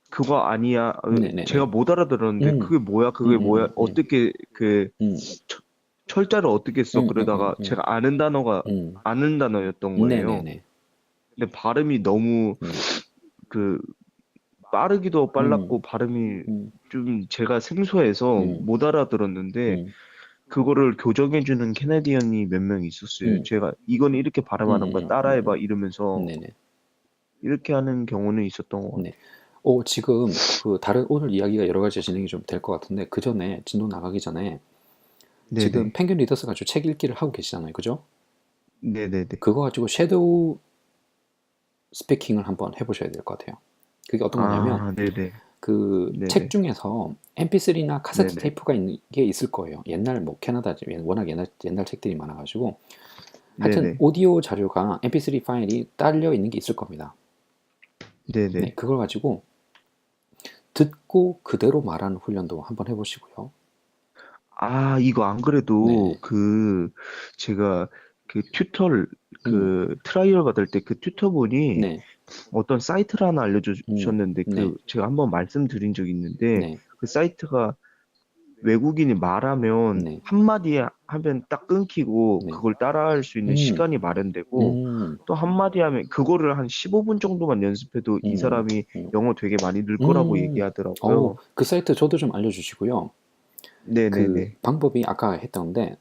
그거 아니야. 네, 네, 제가 네, 못 알아들었는데 음, 그게 뭐야? 그게 뭐야? 어떻게 그 음, 철- 철자를 어떻게 써? 그러다가 음, 제가 아는 단어였던 네, 네, 거예요. 네, 근데 발음이 너무 네, 그 빠르기도 음, 빨랐고 발음이 음, 좀 제가 생소해서 음, 못 알아들었는데 음, 그거를 교정해주는 캐네디언이 몇 명 있었어요. 음, 제가 이건 이렇게 발음하는 거야. 따라해봐 이러면서 네, 네, 이렇게 하는 경우는 있었던 것 네. 같아요. 지금 오늘 이야기가 여러 가지 진행이 좀 될 것 같은데 그 전에 진도 나가기 전에 지금 네네. 펭귄 리더스 가지고 책 읽기를 하고 계시잖아요. 그죠? 네네네. 그거 가지고 섀도우 스피킹을 한번 해보셔야 될 것 같아요. 그게 어떤 거냐면 네네. 그 책 네네. 중에서 MP3나 카세트 네네. 테이프가 있는 게 있을 거예요. 옛날 뭐 캐나다지 워낙 옛날 책들이 많아가지고 하여튼 네네. 오디오 자료가 MP3 파일이 딸려 있는 게 있을 겁니다. 네, 네네. 그걸 가지고 듣고 그대로 말하는 훈련도 한번 해보시고요. 이거 안 그래도 네, 제가 그 튜터를 음, 그 트라이얼 받을 때 그 튜터분이 네, 어떤 사이트를 하나 알려주셨는데 네, 제가 한번 말씀드린 적이 있는데 네, 그 사이트가 외국인이 말하면 네, 한마디 하면 딱 끊기고 네, 그걸 따라할 수 있는 음, 시간이 마련되고 음, 또 한마디 하면 그거를 한 15분 정도만 연습해도 이 음, 사람이 음, 영어 되게 많이 늘 거라고 음. 얘기하더라고요. 그 사이트 저도 좀 알려주시고요. 그 네네네. 방법이 아까 했던데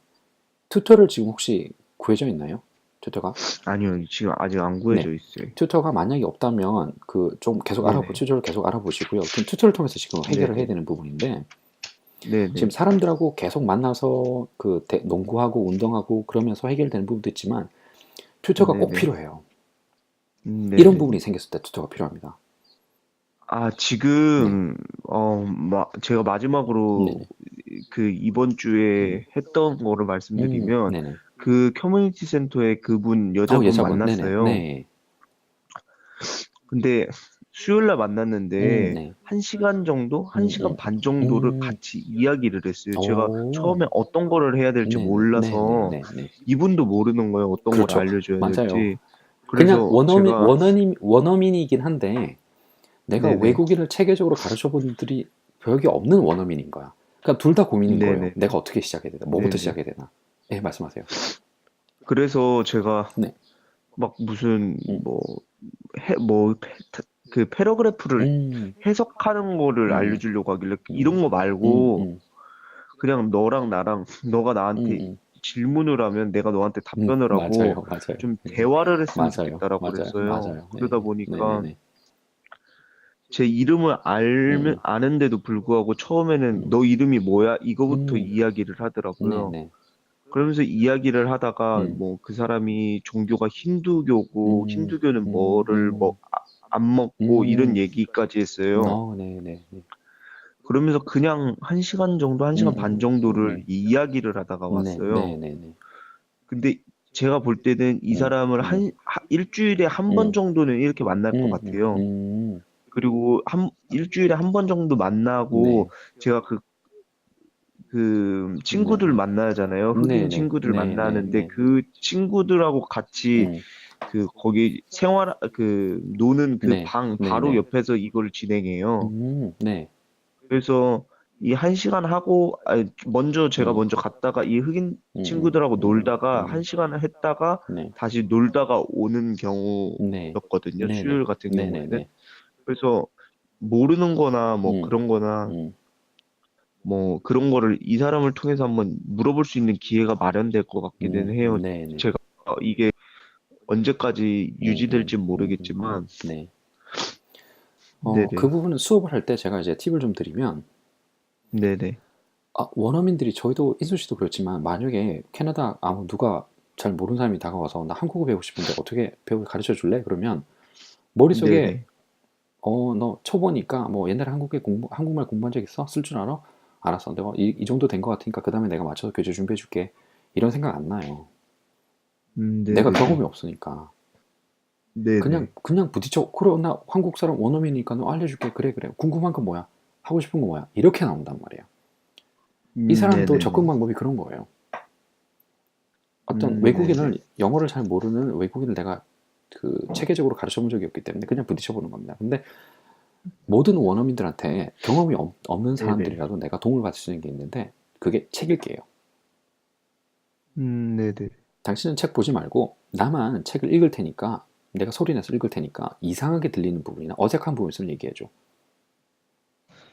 튜터를 지금 혹시 구해져 있나요? 튜터가? 아니요, 지금 아직 안 네. 구해져 있어요. 튜터가 만약에 없다면 그 좀 계속 네네. 튜터를 계속 알아보시고요. 그럼 튜터를 통해서 지금 해결을 해야 네네. 되는 부분인데 지금 네네. 사람들하고 계속 만나서 농구하고 운동하고 그러면서 해결되는 부분도 있지만 튜터가 꼭 네네. 필요해요. 이런 부분이 네네네. 생겼을 때 튜터가 필요합니다. 네. 지금, 제가 마지막으로 네네. 그 이번 음. 주에 했던 거를 말씀드리면 네네. 그 커뮤니티 센터에 여자분 여자분. 네네. 만났어요. 네. 근데 수요일 날 만났는데 네. 한 시간 정도, 한 시간 반 정도를 음. 같이 이야기를 했어요. 제가 오. 처음에 어떤 거를 해야 될지 네네. 몰라서 네네네네. 이분도 모르는 거예요. 어떤 걸 그렇죠. 알려줘야 맞아요. 될지. 그냥 그래서 제가, 원어민이긴 한데 내가 네네. 외국인을 체계적으로 가르쳐 본 분들이 별게 없는 원어민인 거야. 그러니까 둘 다 고민인 거예요. 네네네. 내가 어떻게 시작해야 되나? 뭐부터 네네. 시작해야 되나? 네, 말씀하세요. 그래서 제가 네. 막 무슨 음. 그 패러그래프를 음. 해석하는 거를 음. 알려주려고 하길래 음. 이런 거 음. 말고 음. 그냥 너랑 나랑 너가 나한테 음. 질문을 하면 내가 너한테 답변을 하고 맞아요, 맞아요. 좀 대화를 했으면 맞아요, 좋겠다라고 맞아요, 그랬어요. 맞아요. 네, 그러다 네, 보니까 네, 제 이름을 네, 아는데도 불구하고 처음에는 음, 너 이름이 뭐야? 이거부터 음, 이야기를 네, 하더라고요. 네, 그러면서 이야기를 하다가 음, 뭐 그 사람이 종교가 힌두교고 음, 힌두교는 음, 뭐를 안 먹고 이런 음, 얘기까지 했어요. 네, 네, 네, 그러면서 그냥 한 시간 정도, 한 시간 반 정도를 네, 이야기를 하다가 네, 네, 왔어요. 네, 네, 근데 제가 볼 때는 이 음, 사람을 음, 일주일에 한 번 음, 정도는 이렇게 만날 것 같아요. 그리고 일주일에 한 번 정도 만나고 네, 제가 그 네, 친구들 만나잖아요. 네, 흑인 네, 친구들 네, 네, 만나는데 네, 그 친구들하고 같이 음, 거기 노는 그 네, 방 네, 바로 네, 옆에서 이걸 진행해요. 네, 그래서 이 한 시간 하고, 제가 음, 먼저 갔다가 이 흑인 음, 친구들하고 음, 놀다가 한 시간을 했다가 네, 다시 놀다가 오는 네, 경우였거든요. 네, 네, 수요일 같은 네, 네, 경우에는. 네, 그래서 모르는 거나 뭐 음, 그런 거나 음, 뭐 그런 거를 이 사람을 통해서 한번 물어볼 수 있는 기회가 마련될 것 같기는 해요. 네, 네, 제가 이게 언제까지 유지될지 음. 모르겠지만, 네. 그 네네, 부분은 수업을 할 때 제가 이제 팁을 좀 드리면, 네네, 원어민들이 저희도 인수 씨도 그렇지만 만약에 캐나다 아무 누가 잘 모르는 사람이 다가와서 나 한국어 배우고 싶은데 어떻게 가르쳐 줄래? 그러면 머릿속에 네네, 너 초보니까 뭐 옛날에 한국말 공부한 적 있어? 쓸 줄 알아? 알았어. 내가 이 정도 된 것 같으니까 그 다음에 내가 맞춰서 교재 준비해 줄게. 이런 생각 안 나요. 내가 네네네, 경험이 없으니까. 네네, 그냥 부딪혀. 그래, 나 한국 사람 원어민이니까 너 알려줄게. 그래, 그래. 궁금한 건 뭐야? 하고 싶은 건 뭐야? 이렇게 나온단 말이에요. 이 사람도 네네네, 접근 방법이 그런 거예요. 어떤 네네, 외국인을 영어를 잘 모르는 외국인을 내가 그 체계적으로 가르쳐 본 적이 없기 때문에 그냥 부딪혀 보는 겁니다. 근데 모든 원어민들한테 경험이 없는 네네, 사람들이라도 내가 도움을 받을 수 있는 게 있는데 그게 책 읽기예요. 네네, 당신은 책 보지 말고 나만 책을 읽을 테니까 내가 소리 내서 읽을 테니까 이상하게 들리는 부분이나 어색한 부분 있으면 얘기해 줘.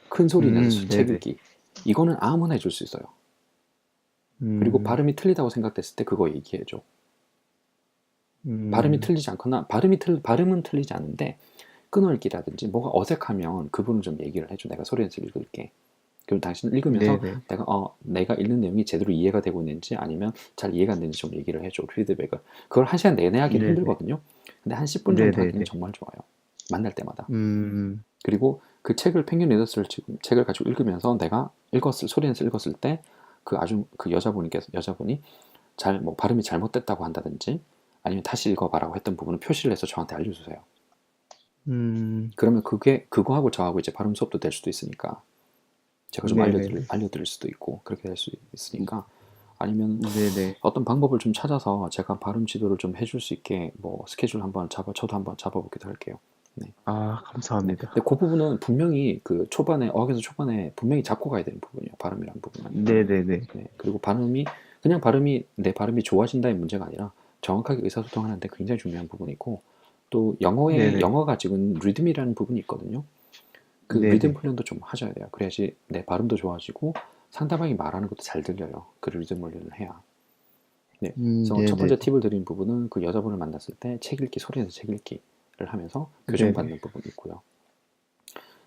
큰 소리 내서 책 네네, 읽기. 이거는 아무나 해줄 수 있어요. 그리고 음, 발음이 틀리다고 생각됐을 때 그거 얘기해 줘. 발음이 음, 틀리지 않거나 발음은 틀리지 않은데 끊어읽기라든지 뭐가 어색하면 그 부분을 좀 얘기를 해줘. 내가 소리 내서 읽을게. 그럼 당신 읽으면서 네네, 내가 읽는 내용이 제대로 이해가 되고 있는지 아니면 잘 이해가 안 되는지 좀 얘기를 해줘. 피드백을. 그걸 한 시간 내내 하기는 네네, 힘들거든요. 근데 한 10분 정도 하기는 네네네, 정말 좋아요. 만날 때마다. 음, 그리고 그 책을 펭귄 리더스를 지금 책을 가지고 읽으면서 내가 소리 내서 읽었을 때 그 여자분이 잘 뭐 발음이 잘못됐다고 한다든지 아니면 다시 읽어봐라고 했던 부분을 표시를 해서 저한테 알려주세요. 음, 그러면 그거하고 저하고 이제 발음 수업도 될 수도 있으니까 제가 좀 네네네, 알려드릴 수도 있고 그렇게 될 수 있으니까 아니면 네네, 어떤 방법을 좀 찾아서 제가 발음 지도를 좀 해줄 수 있게 뭐 스케줄 저도 한번 잡아보기도 할게요. 네. 아, 네. 감사합니다. 근데 그 부분은 분명히 그 어학에서 초반에 분명히 잡고 가야 되는 부분이에요. 발음이라는 부분은. 네네네, 네. 그리고 내 발음이 좋아진다의 문제가 아니라 정확하게 의사소통하는데 굉장히 중요한 부분이고 또 네네, 영어가 지금 리듬이라는 부분이 있거든요. 그 리듬 네네, 훈련도 좀 하셔야 돼요. 그래야지 내 발음도 좋아지고 상대방이 말하는 것도 잘 들려요. 그 리듬 훈련을 해야. 네. 그래서 첫 네네네, 번째 팁을 드린 부분은 그 여자분을 만났을 때 책 읽기, 소리내서 책 읽기를 하면서 네네, 교정받는 부분이 있고요.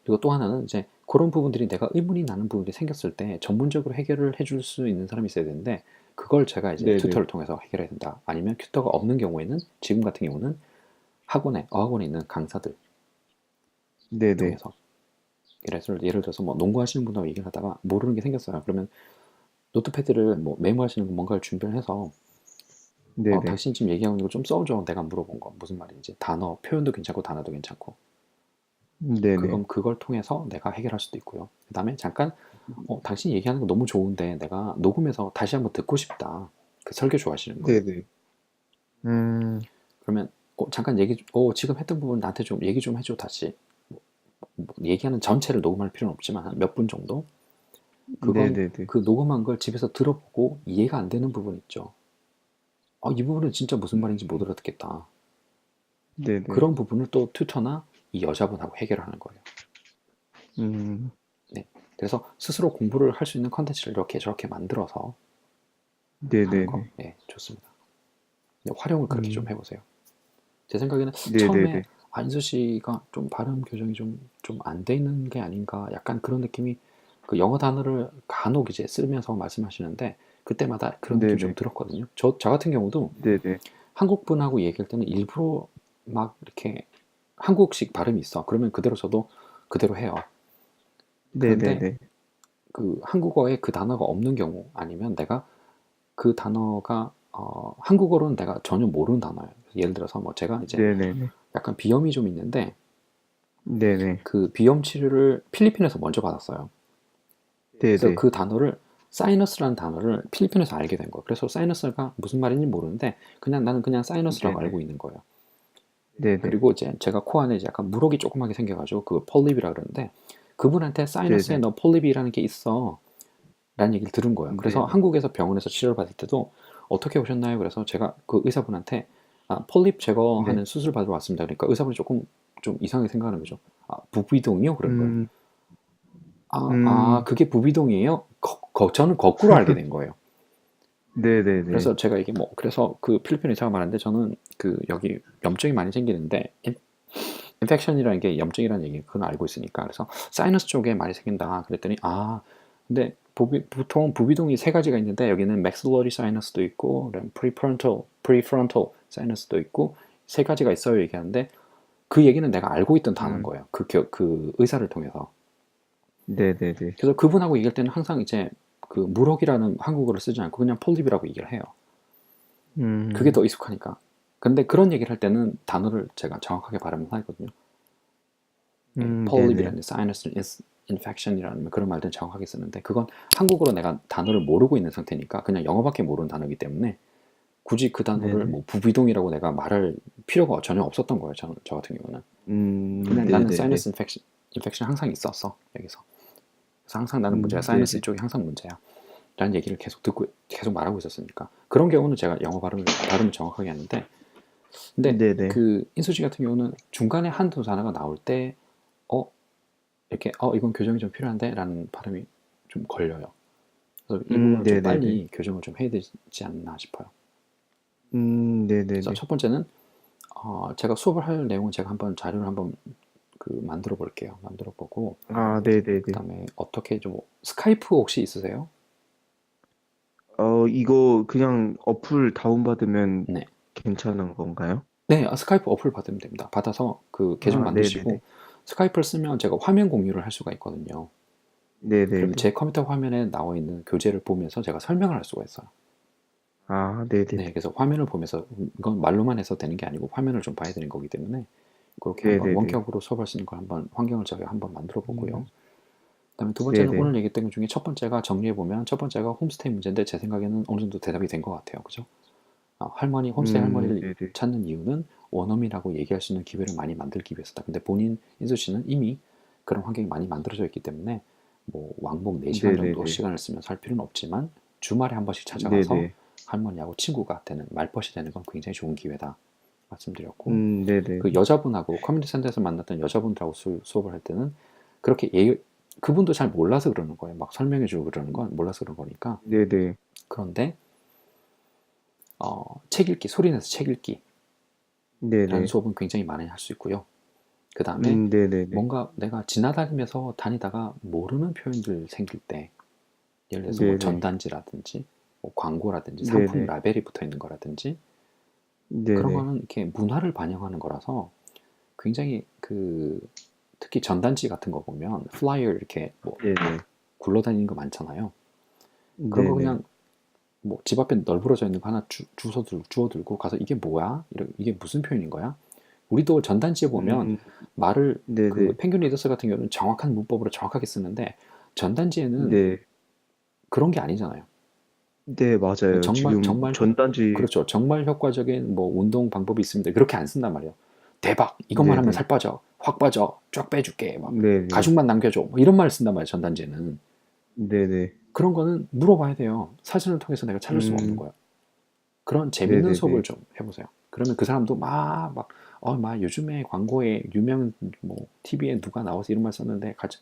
그리고 또 하나는 이제 그런 부분들이 내가 의문이 나는 부분이 생겼을 때 전문적으로 해결을 해줄 수 있는 사람이 있어야 되는데 그걸 제가 이제 네네, 튜터를 통해서 해결해야 된다. 아니면 튜터가 없는 경우에는 지금 같은 경우는 어학원에 있는 강사들 네네, 통해서 예를 들어서 뭐 농구하시는 분하고 얘기를 하다가 모르는 게 생겼어요. 그러면 노트패드를 뭐 메모하시는 거 뭔가를 준비를 해서 네네, 당신이 지금 얘기하는 거 좀 써줘. 내가 물어본 거 무슨 말인지 표현도 괜찮고 단어도 괜찮고 네네, 그걸 통해서 내가 해결할 수도 있고요. 그 다음에 잠깐 당신이 얘기하는 거 너무 좋은데 내가 녹음해서 다시 한번 듣고 싶다. 그 설교 좋아하시는 거. 네네, 음, 그러면 잠깐 지금 했던 부분 나한테 좀 얘기 좀 해줘 다시. 뭐 얘기하는 전체를 녹음할 필요는 없지만 한 몇 분 정도. 그건 네네네, 그 녹음한 걸 집에서 들어보고 이해가 안 되는 부분 있죠. 이 부분은 진짜 무슨 말인지 못 알아듣겠다. 네네, 그런 부분을 또 튜터나 이 여자분하고 해결하는 거예요. 음, 네. 그래서 스스로 공부를 할 수 있는 컨텐츠를 이렇게 저렇게 만들어서 하는 거, 네네네. 예, 좋습니다. 근데 활용을 그렇게 좀 음, 해보세요. 제 생각에는 처음에 네네네. 안수 씨가 좀 발음 교정이 좀 안 돼 있는 게 아닌가, 약간 그런 느낌이, 그 영어 단어를 간혹 이제 쓰면서 말씀하시는데 그때마다 그런 느낌이 좀 네네. 들었거든요. 저 같은 경우도 네네. 한국 분하고 얘기할 때는 일부러 막 이렇게 한국식 발음이 있어. 그러면 그대로 저도 그대로 해요. 그런데 네네네. 그 한국어에 그 단어가 없는 경우, 아니면 내가 그 단어가 한국어로는 내가 전혀 모르는 단어예요. 예를 들어서 뭐 제가 이제 네네네. 약간 비염이 좀 있는데 네네. 그 비염 치료를 필리핀에서 먼저 받았어요. 그래서 네네. 그 단어를, 사이너스라는 단어를 필리핀에서 알게 된 거예요. 그래서 사이너스가 무슨 말인지 모르는데 그냥 나는 그냥 사이너스라고 네네. 알고 있는 거예요. 네네. 그리고 이제 제가 코 안에 이제 약간 물혹이 조그맣게 생겨가지고 그 폴립이라 그러는데, 그분한테 사이너스에 네네. 너 폴립이라는 게 있어 라는 얘기를 들은 거예요. 그래서 네네. 한국에서 병원에서 치료를 받을 때도 어떻게 오셨나요? 그래서 제가 그 의사분한테 폴립 네. 제거하는 수술 받으러 왔습니다. 그러니까 의사분이 조금 좀 이상하게 생각하는 거죠. 부비동이요? 그런 거예요. 음, 아, 음, 그게 부비동이에요? 저는 거꾸로 알게 된 거예요. 네네네. 그래서 제가 이게 뭐, 그래서 그 필리핀 의사가 말하는데, 저는 그 여기 염증이 많이 생기는데, 인펙션이라는 게 염증이라는 얘기, 그건 알고 있으니까. 그래서 사이너스 쪽에 많이 생긴다 그랬더니, 근데 보통 부비동이 세 가지가 있는데 여기는 maxillary 사이너스도 있고 prefrontal 사이너스도 있고 세 가지가 있어요 얘기하는데, 그 얘기는 내가 알고 있던 단어인 음, 거예요. 그 의사를 통해서. 네네네. 그래서 그분하고 얘기할 때는 항상 이제 그 무럭이라는 한국어를 쓰지 않고 그냥 폴립이라고 얘기를 해요. 그게 음, 더 익숙하니까. 근데 그런 얘기를 할 때는 단어를 제가 정확하게 발음을 하거든요. 예, 네네. 폴립이라는 사이너스 인펙션이라는 그런 말들은 정확하게 쓰는데, 그건 한국어로 내가 단어를 모르고 있는 상태니까 그냥 영어밖에 모르는 단어이기 때문에 굳이 그 단어를 네네. 뭐 부비동이라고 내가 말할 필요가 전혀 없었던 거예요. 저 같은 경우는 그냥 나는 네네네. 사이너스 인펙션 항상 있었어 여기서. 그래서 항상 나는 문제야. 사이너스 네네. 쪽이 항상 문제야 라는 얘기를 계속 듣고 계속 말하고 있었으니까, 그런 경우는 제가 영어 발음을 정확하게 하는데, 근데 네네. 그 인수 씨 같은 경우는 중간에 한두 단어가 나올 때 어, 이렇게 이건 교정이 좀 필요한데 라는 발음이 좀 걸려요. 그래서 이 부분을 좀 네네네. 빨리 교정을 좀 해야 되지 않나 싶어요. 그래서 네네네. 첫 번째는 제가 수업을 할 내용은 제가 한번 자료를 한번 그 만들어 볼게요. 만들어 보고 아, 그 네네네. 다음에 어떻게 좀, 스카이프 혹시 있으세요? 이거 그냥 어플 다운받으면 네. 괜찮은 건가요? 네, 스카이프 어플 받으면 됩니다. 받아서 그 계정 아, 네네네. 만드시고 스카이프를 쓰면 제가 화면 공유를 할 수가 있거든요. 그러면 네네네. 제 컴퓨터 화면에 나와 있는 교재를 보면서 제가 설명을 할 수가 있어요. 아, 네네네. 네, 그래서 화면을 보면서, 이건 말로만 해서 되는 게 아니고 화면을 좀 봐야 되는 거기 때문에 그렇게 한번 네네네. 원격으로 수업할 수 있는 걸 한번 환경을 저희가 한번 만들어 보고요. 음, 그다음에 두 번째는 네네. 오늘 얘기했던 것 중에 첫 번째가, 정리해 보면 첫 번째가 홈스테이 문제인데 제 생각에는 어느 정도 대답이 된 것 같아요. 그죠? 홈스테이 할머니를 네네. 찾는 이유는 원어민하고 얘기할 수 있는 기회를 많이 만들기 위해서다. 근데 본인 인수 씨는 이미 그런 환경이 많이 만들어져 있기 때문에 뭐 왕복 4시간 정도 네네네. 시간을 쓰면서 할 필요는 없지만 주말에 한 번씩 찾아가서 네네. 할머니하고 친구가 되는, 말벗이 되는 건 굉장히 좋은 기회다 말씀드렸고, 네네네. 그 여자분하고 커뮤니티 센터에서 만났던 여자분들하고 수업을 할 때는 그렇게 그분도 잘 몰라서 그러는 거예요. 막 설명해주고 그러는 건 몰라서 그런 거니까. 네네. 그런데 책 읽기, 소리 내서 책 읽기라는 네네. 수업은 굉장히 많이 할 수 있고요. 그 다음에 네네네. 뭔가 내가 지나다니면서 다니다가 모르는 표현들 생길 때, 예를 들어서 뭐 네네. 전단지라든지 뭐 광고라든지 상품 네네. 라벨이 붙어 있는 거라든지, 그런 네네. 거는 이렇게 문화를 반영하는 거라서 굉장히 특히 전단지 같은 거 보면 플라이어 이렇게 뭐 네네. 굴러다니는 거 많잖아요. 그런 거 네네. 그냥 뭐 집 앞에 널브러져 있는 거 하나 주워 들고 가서 이게 뭐야? 이게 무슨 표현인 거야? 우리도 전단지에 보면 음, 말을, 그 네네. 펭귄 리더스 같은 경우는 정확한 문법으로 정확하게 쓰는데 전단지에는 네. 그런 게 아니잖아요. 네, 맞아요. 정말 지금 정말 전단지, 그렇죠. 정말 효과적인 뭐 운동 방법이 있습니다. 그렇게 안 쓴단 말이에요. 대박! 이것만 하면 네네. 살 빠져. 확 빠져. 쫙 빼줄게. 막 네네. 가죽만 남겨줘. 뭐 이런 말을 쓴단 말이에요. 전단지에는. 네네. 그런 거는 물어봐야 돼요. 사진을 통해서 내가 찾을 수가 없는 음, 거예요. 그런 재밌는 수업을 네네네. 좀 해보세요. 그러면 그 사람도 막 요즘에 광고에 유명 뭐 TV에 누가 나와서 이런 말 썼는데 같이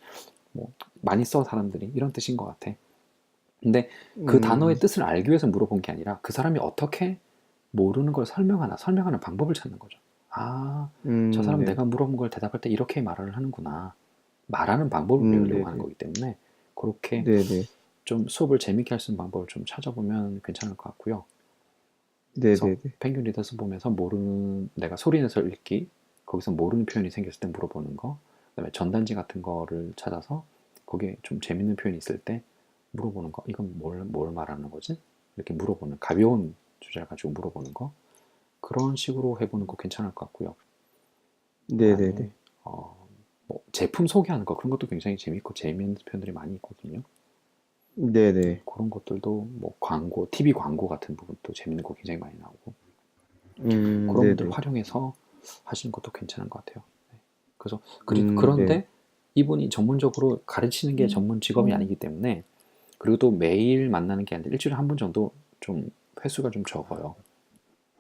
뭐 많이 써 사람들이, 이런 뜻인 것 같아. 근데 그 단어의 음, 뜻을 알기 위해서 물어본 게 아니라 그 사람이 어떻게 모르는 걸 설명하는 방법을 찾는 거죠. 아, 저 사람 네, 내가 물어본 걸 대답할 때 이렇게 말을 하는구나. 말하는 방법을 배우려고 하는 네네, 거기 때문에 그렇게 네네, 좀 수업을 재밌게 할 수 있는 방법을 좀 찾아보면 괜찮을 것 같고요. 그래서 네네네, 펭귄 리더스 보면서 모르는 내가 소리내서 읽기 거기서 모르는 표현이 생겼을 때 물어보는 거 그다음에 전단지 같은 거를 찾아서 거기에 좀 재밌는 표현이 있을 때 물어보는 거 이건 뭘 말하는 거지? 이렇게 물어보는 가벼운 주제를 가지고 물어보는 거 그런 식으로 해보는 거 괜찮을 것 같고요. 그다음에 네네네, 뭐 제품 소개하는 거 그런 것도 굉장히 재밌고 재미있는 표현들이 많이 있거든요. 네네, 그런 것들도 뭐 광고, TV 광고 같은 부분도 재밌는 거 굉장히 많이 나오고 그런 분들 네네, 활용해서 하시는 것도 괜찮은 것 같아요. 네. 그래서 네, 그런데 이분이 전문적으로 가르치는 게 전문 직업이 아니기 때문에 그리고 또 매일 만나는 게 아니라 일주일에 한 번 정도 좀 횟수가 좀 적어요.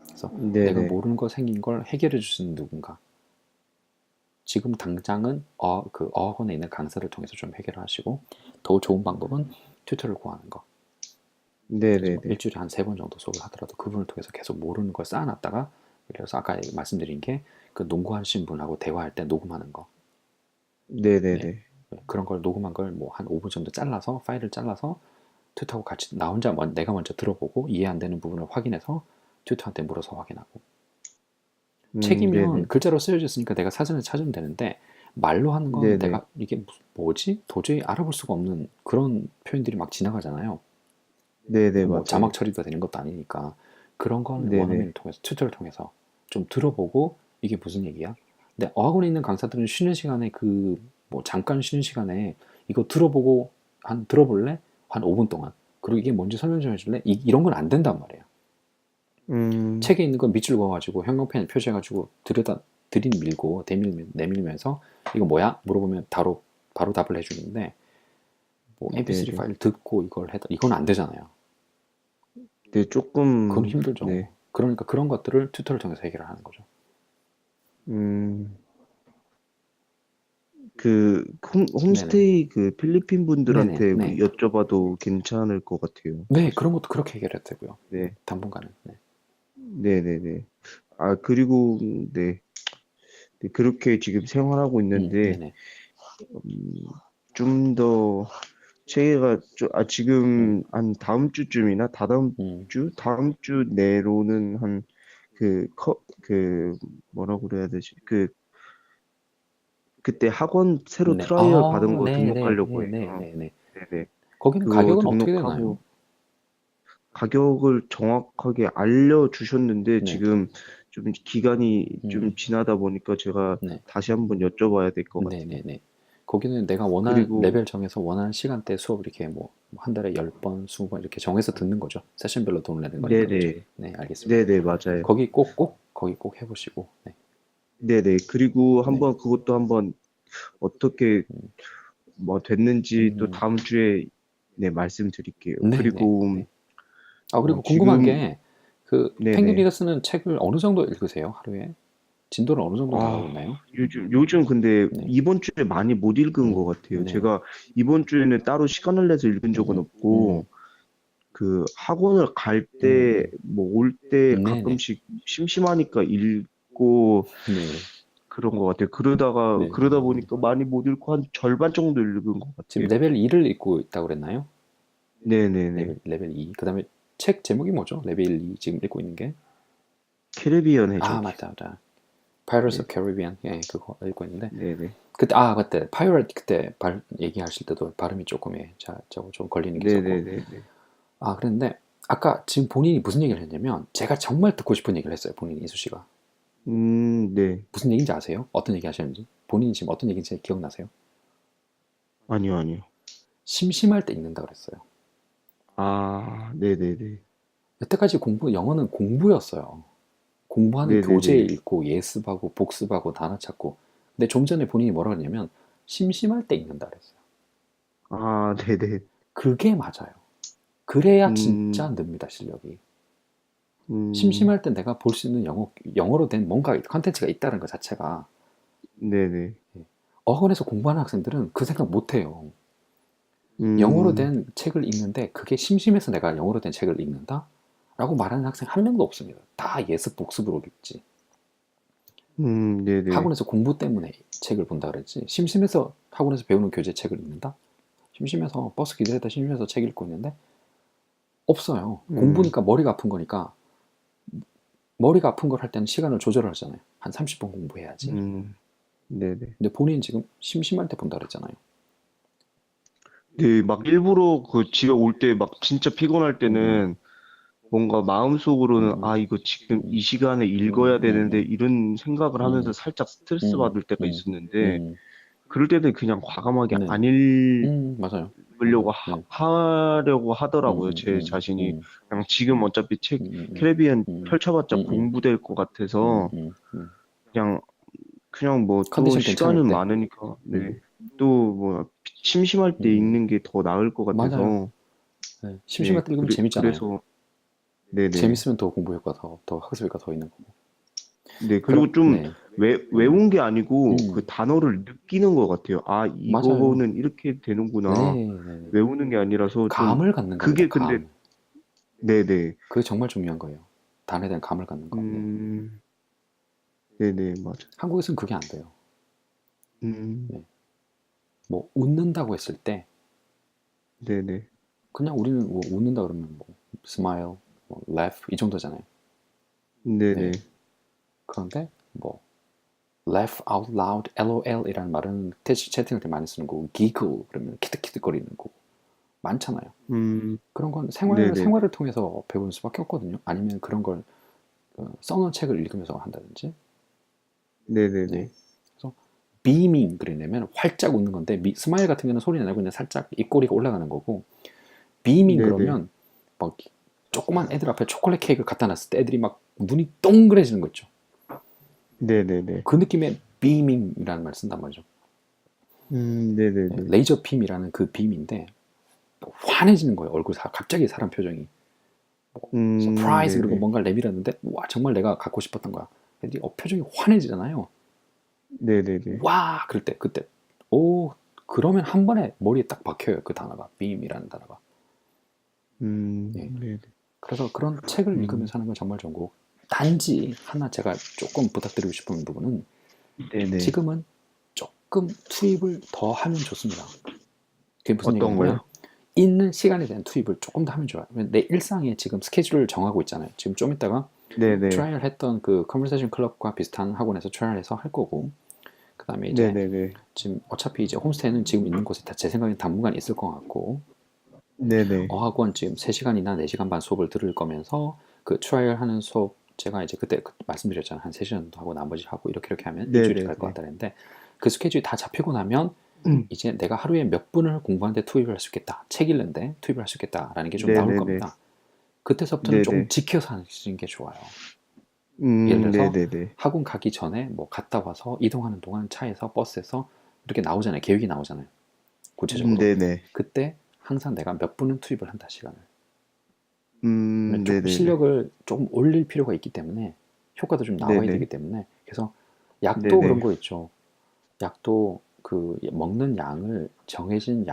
그래서 내가 네네, 모르는 거 생긴 걸 해결해 줄 수 있는 누군가. 지금 당장은 그 어학원에 있는 강사를 통해서 좀 해결을 하시고 더 좋은 방법은 튜터를 구하는 거. 그래서 뭐 네네네, 일주일에 한 3번 정도 수업을 하더라도 그분을 통해서 계속 모르는 걸 쌓아놨다가 그래서 아까 말씀드린 게 그 농구하신 분하고 대화할 때 녹음하는 거. 네. 네네네, 네. 그런 걸 녹음한 걸 뭐 한 5분 정도 잘라서 파일을 잘라서 튜터하고 같이 내가 먼저 들어보고 이해 안 되는 부분을 확인해서 튜터한테 물어서 확인하고 책이면 네네, 글자로 쓰여져 있으니까 내가 사전에 찾으면 되는데 말로 하는 건 네네, 내가 이게 뭐지? 도저히 알아볼 수가 없는 그런 표현들이 막 지나가잖아요. 네네, 뭐 자막 맞아요. 처리가 되는 것도 아니니까 그런 건 네네, 원어민을 통해서 튜터를 통해서 좀 들어보고 이게 무슨 얘기야? 근데 어학원에 있는 강사들은 쉬는 시간에 뭐 잠깐 쉬는 시간에 이거 들어보고 들어볼래? 한 5분 동안 그리고 이게 뭔지 설명 좀 해줄래? 이런 건 안 된단 말이에요. 음, 책에 있는 건 밑줄 그어가지고 형광펜에 표시해가지고 들이밀고 내밀면서 이거 뭐야? 물어보면 바로 답을 해주는데 뭐 MP3 네네, 파일 듣고 이건 안 되잖아요. 네, 그건 조금, 힘들죠. 네, 그러니까 그런 것들을 튜터를 통해서 해결을 하는 거죠. 음, 네네. 홈스테이 그 필리핀 네네. 분들한테 네. 여쭤봐도 괜찮을 것 같아요. 네, 그런 것도 그렇게 해결해도 되고요. 네, 당분간은. 네. 네네네. 아, 그리고, 네, 네, 그렇게 지금 생활하고 있는데, 네네. 음, 좀 더, 음, 지금 한 다음 주쯤이나 음. 다음 주 내로는 그, 뭐라고 그래야 되지? 그때 학원 새로 네. 트라이얼 받은 거 네네. 등록하려고 해요. 네네네. 네네. 거기는 그거 가격은 어떻게 되나요? 등록하고, 가격을 정확하게 알려주셨는데, 네. 지금 좀 기간이 좀 음, 지나다 보니까 제가 네. 다시 한번 여쭤봐야 될 것 같아요. 네네네. 거기는 내가 원하는 그리고, 레벨 정해서 원하는 시간대 수업을 이렇게 뭐 한 달에 10번, 20번 이렇게 정해서 듣는 거죠. 세션별로 돈을 내는 거니까 그죠? 네네. 네, 알겠습니다. 네네, 맞아요. 거기 꼭 해보시고. 네. 네네. 그리고 네. 그것도 한번 어떻게 음, 뭐 됐는지 또 음, 다음 주에 네, 말씀드릴게요. 네네. 그리고, 네. 아, 그리고 궁금한 지금, 게, 그, 펭귄 네네. 리더 쓰는 책을 어느 정도 읽으세요, 하루에? 진도를 어느 정도 아, 나가고 있나요? 요즘 근데 네. 이번 주에 많이 못 읽은 것 같아요. 네네. 제가 이번 주에는 따로 시간을 내서 읽은 적은 음, 없고, 그 학원을 갈 때, 음, 뭐 올 때 네네. 가끔씩 심심하니까 읽고 네. 그런 것 같아요. 네. 그러다 보니까 많이 못 읽고 한 절반 정도 읽은 것 지금 같아요. 레벨 2를 읽고 있다고 그랬나요? 네네네. 레벨 2. 그 다음에 책 제목이 뭐죠? 레벨 2 지금 읽고 있는 게? 캐리비안 아, 해적이요. 맞다, 맞다. Pirates 네, of Caribbean. 예, 그거 읽고 있는데. 네네. 그때, Pirate 그때 얘기하실 때도 발음이 조금, 저거 좀 걸리는 게 있었고. 네네네네. 그랬는데, 아까 지금 본인이 무슨 얘기를 했냐면, 제가 정말 듣고 싶은 얘기를 했어요, 본인이, 이수 씨가. 네. 무슨 얘기인지 아세요? 어떤 얘기 하셨는지? 본인이 지금 어떤 얘기인지 기억나세요? 아니요, 아니요. 심심할 때 읽는다 그랬어요. 아, 네네네. 여태까지 영어는 공부였어요. 공부하는 교재 네네네. 읽고 예습하고 복습하고 단어 찾고. 근데 좀 전에 본인이 뭐라 그랬냐면 심심할 때 읽는다 그랬어요. 아, 네네. 그게 맞아요. 그래야 진짜 음, 늡니다, 실력이. 음, 심심할 때 내가 볼 수 있는 영어로 된 뭔가 컨텐츠가 있다는 것 자체가 네네. 예. 어학원에서 공부하는 학생들은 그 생각 못 해요. 영어로 음, 된 책을 읽는데 그게 심심해서 내가 영어로 된 책을 읽는다? 라고 말하는 학생 한 명도 없습니다. 다 예습 복습으로 읽지. 네네. 학원에서 공부 때문에 책을 본다 그랬지. 심심해서 학원에서 배우는 교재 책을 읽는다? 심심해서 버스 기다리다 심심해서 책 읽고 있는데 없어요. 음, 공부니까 머리가 아픈 거니까 머리가 아픈 걸 할 때는 시간을 조절을 하잖아요. 한 30분 공부해야지. 음, 네네. 근데 본인 지금 심심할 때 본다 그랬잖아요. 네, 막 일부러 그 집에 올 때 막 진짜 피곤할 음, 음, 때는 뭔가 마음속으로는 음, 아, 이거 지금 음, 이 시간에 음, 읽어야 되는데 음, 이런 생각을 하면서 음, 살짝 스트레스 음, 받을 때가 음, 있었는데 음, 그럴 때는 그냥 과감하게 네, 안 맞아요. 맞아요. 읽으려고 네. 하려고 음, 하더라고요. 음, 제 음, 자신이. 음, 그냥 지금 어차피 책 음, 음, 캐리비안 음, 펼쳐봤자 음, 공부될 것 같아서 음. 그냥 그냥 뭐 또 컨디션 괜찮을 시간은 때. 많으니까 네. 음, 또 뭐 심심할 때 음. 읽는 게 더 나을 것 맞아요. 같아서 네. 네, 심심할 때 읽으면 재밌잖아요. 그래서 네네. 재밌으면 더 공부 효과 더 학습 효과 더 있는 거고. 네, 그리고 좀 네. 외운 게 아니고 그 음, 단어를 느끼는 것 같아요. 아, 맞아요. 이거는 이렇게 되는구나. 네, 네, 네. 외우는 게 아니라서 좀 감을 갖는 겁니다. 그게 근데 감. 네네. 그게 정말 중요한 거예요. 단어에 대한 감을 갖는 거. 네. 음, 네네, 맞아. 한국에서는 그게 안 돼요. 음, 네. 뭐 웃는다고 했을 때 네네. 그냥 우리는 뭐 웃는다 그러면 뭐 smile, 뭐 laugh 이 정도잖아요. 네. 네네. 그런데 뭐 laugh out loud, LOL이라는 말은 채팅할 때 많이 쓰는 거고 giggle 그러면 키득키득거리는 거고 많잖아요. 음, 그런 건 네네. 생활을 통해서 배우는 수밖에 없거든요. 아니면 그런 걸 써놓은 책을 읽으면서 한다든지. 네. 네네네. 그래서 beaming 그리려면 활짝 웃는 건데 스마일 같은 경우는 소리 내고 그냥 살짝 입꼬리가 올라가는 거고 beaming 네네. 그러면 막 조그만 애들 앞에 초콜릿 케이크를 갖다 놨을 때 애들이 막 눈이 동그래지는 거 있죠. 네네네. 그 느낌의 beaming이라는 말을 쓴단 말이죠. 네, 네네네. 레이저 빔이라는 그 빔인데 환해지는 거예요. 얼굴 갑자기 사람 표정이 서프라이즈 그리고 네네. 뭔가 내밀었는데 와 정말 내가 갖고 싶었던 거야. 애들이 표정이 환해지잖아요. 네네네. 와 그럴 때 그때 오 그러면 한 번에 머리에 딱 박혀요. 그 단어가 빔이라는 단어가. 예. 네네. 그래서 그런 책을 음, 읽으면서 하는 건 정말 좋은 거고 단지 하나 제가 조금 부탁드리고 싶은 부분은 네네. 지금은 조금 투입을 더 하면 좋습니다. 그게 무슨 어떤 얘기냐면 거요? 있는 시간에 대한 투입을 조금 더 하면 좋아요. 내 일상에 지금 스케줄을 정하고 있잖아요. 지금 좀 이따가 네네. 트라이얼 했던 그 컨버세이션 클럽과 비슷한 학원에서 트라이얼해서 할 거고 그 다음에 이제 네네네. 지금 어차피 이제 홈스테이는 지금 있는 곳에 다 제 생각엔 당분간 있을 것 같고 네네. 어학원 지금 3시간이나 4시간 반 수업을 들을 거면서 그 트라이얼 하는 수업 제가 이제 그때 말씀드렸잖아요. 한 3시간 정도 하고 나머지 하고 이렇게 하면 일주일이 갈 것 네네네. 같다 했는데 그 스케줄이 다 잡히고 나면 음, 이제 내가 하루에 몇 분을 공부하는데 투입을 할 수 있겠다. 책 읽는데 투입을 할 수 있겠다라는 게 좀 나올 네네네. 겁니다. 그때서부터는 조금 네네. 지켜서 하시는 게 좋아요. 예를 들어서 네네네. 학원 가기 전에 뭐 갔다 와서 이동하는 동안 차에서 버스에서 이렇게 나오잖아요. 계획이 나오잖아요. 구체적으로. 네네. 그때 항상 내가 몇 분은 투입을 한다 시간을. 그러면 조금 네네네. 실력을 조금 올릴 필요가 있기 때문에 효과도 좀 나와야 되기 네네. 때문에 그래서 약도 그런 네네. 거 있죠. 약도 그 먹는 양을 정해진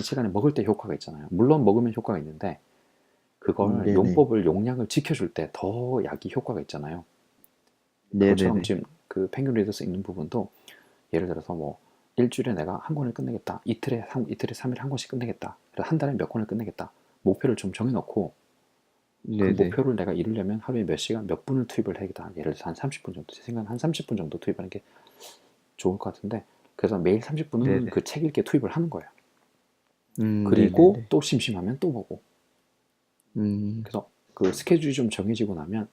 시간에 먹을 때 효과가 있잖아요. 물론 먹으면 효과가 있는데 그걸 네네. 용법을 용량을 지켜줄 때 더 약이 효과가 있잖아요. 그것처럼 네네네. 지금 그 펭귄 리더스 읽는 부분도 예를 들어서 뭐 일주일에 내가 한 권을 끝내겠다. 이틀에 3일 한 권씩 끝내겠다. 그래서 한 달에 몇 권을 끝내겠다. 목표를 좀 정해놓고 그 네네. 목표를 내가 이루려면 하루에 몇 시간 몇 분을 투입을 해야겠다. 예를 들어서 한 30분 정도. 제 생각은 한 30분 정도 투입하는 게 좋을 것 같은데 그래서 매일 30분은 네네. 그 책 읽기에 투입을 하는 거예요. 그리고 네네네. 또 심심하면 또 보고 음, 그래서 그 스케줄이 좀 정해지고 나면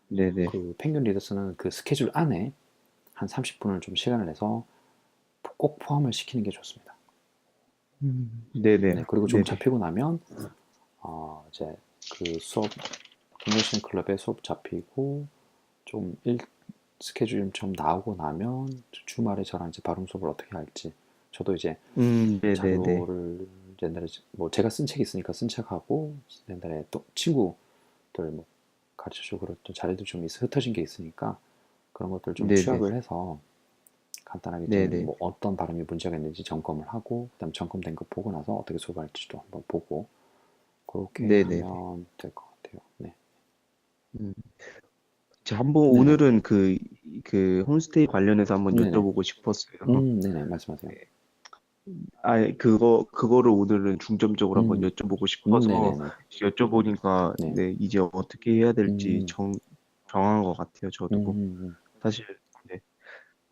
네네. 그 펭귄 리더스는 그 스케줄 안에 한 30분을 좀 시간을 내서 꼭 포함을 시키는 게 좋습니다. 네네. 네, 그리고 좀 네네. 잡히고 나면 이제 그 수업 컨버션 클럽에 수업 잡히고 좀 스케줄이 좀 나오고 나면 주말에 저랑 이제 발음 수업을 어떻게 할지 저도 이제 네네네. 자료를 옛날에 뭐 제가 쓴 책 있으니까 쓴 책하고 옛날에 또 친구들 뭐 가르쳐주고 그랬던 자료도 좀 흩어진 게 있으니까 그런 것들 좀 네네. 취합을 해서 간단하게 네네. 지금 뭐 어떤 발음이 문제가 있는지 점검을 하고 그다음 점검된 거 보고 나서 어떻게 수업할지도 한번 보고 그렇게 네네네. 하면 될 것 같아요. 네. 음. 저 한번 네네. 오늘은 그 홈스테이 관련해서 한번 네네. 여쭤보고 싶었어요. 네네. 말씀하세요. 그거를 오늘은 중점적으로 한번 여쭤보고 싶어서 네네네. 여쭤보니까 네. 네, 이제 어떻게 해야 될지 음, 정한 것 같아요, 저도. 음, 사실, 네.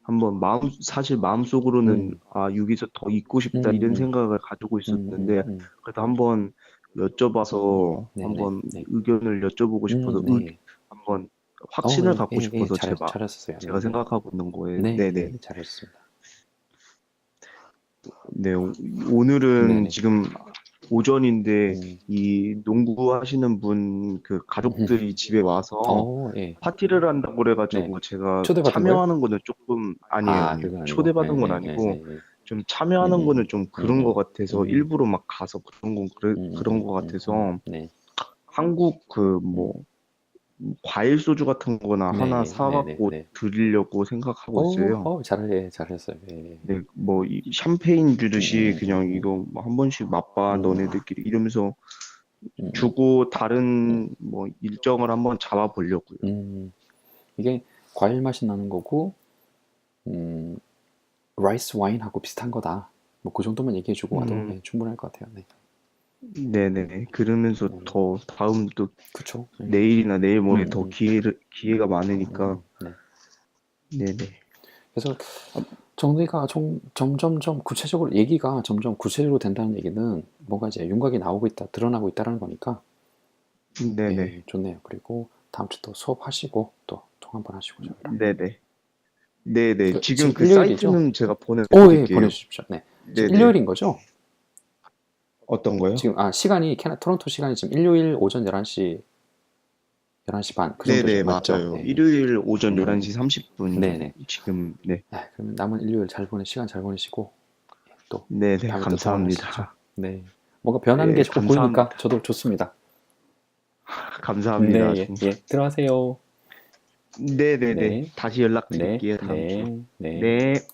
한번 사실 마음속으로는 음, 여기서 더 있고 싶다 이런 음, 생각을 가지고 있었는데, 음. 그래도 한번 여쭤봐서 네네. 한번 네. 의견을 여쭤보고 싶어서 네. 한번 확신을 예, 갖고 예, 예, 싶어서 잘하셨어요. 제가 네네. 생각하고 있는 거예요. 네, 네네. 네, 잘하셨습니다. 네, 오늘은 네네. 지금 오전인데 음, 이 농구 하시는 분 그 가족들이 집에 와서 예. 파티를 한다고 네. 그래가지고 제가 초대받은 거예요? 참여하는 거는 조금 아니에요, 아, 아니에요. 그건 아니고. 예, 초대받은 건 예, 예, 아니고 예, 예. 좀 참여하는 거는 좀 그런 것 같아서 음, 일부러 막 가서 그런 것 같아서 네. 한국 그 뭐 과일 소주 같은 거나 하나 네, 네, 네, 사갖고 네. 드리려고 생각하고 있어요. 잘하셨어요. 예, 예. 네, 뭐 샴페인 주듯이 그냥 음, 이거 뭐 한 번씩 맛봐 음, 너네들끼리 이러면서 음, 주고 음, 다른 뭐 일정을 한번 잡아보려고요. 이게 과일 맛이 나는 거고, 음, 라이스 와인하고 비슷한 거다. 뭐 그 정도만 얘기해주고 와도 음, 예, 충분할 것 같아요. 네. 네네. 그러면서 네. 더 다음 또 그쵸? 네. 내일이나 내일 모레 더 음, 기회가 많으니까. 네. 네네. 그래서 아, 정리가 점점점 구체적으로 얘기가 점점 구체적으로 된다는 얘기는 뭔가 이제 윤곽이 나오고 있다, 드러나고 있다라는 거니까 네네. 예, 좋네요. 그리고 다음 주 또 수업하시고 또 통화 한번 하시고 저희랑. 네네. 네네. 지금 지금 그 일요일이죠? 사이트는 제가 예, 보내드릴게요. 보내주십시오. 네. 지금 네네. 일요일인 거죠? 어떤 거요? 지금 시간이 토론토 시간이 지금 일요일 오전 11시 반 그 정도죠. 네네, 맞죠? 맞아요. 예. 일요일 오전 음, 11시 30분 네네. 지금, 네. 그러면 남은 일요일 시간 잘 보내시고 또 네네, 다음에 또 통화를 하시죠. 감사합니다. 네. 뭔가 변하는 게 네, 자꾸 보이니까 감사합니다. 저도 좋습니다. 감사합니다, 네, 정말. 예. 들어가세요. 네네네. 네, 다시 네, 연락드릴게요, 다음 주. 네, 네. 네.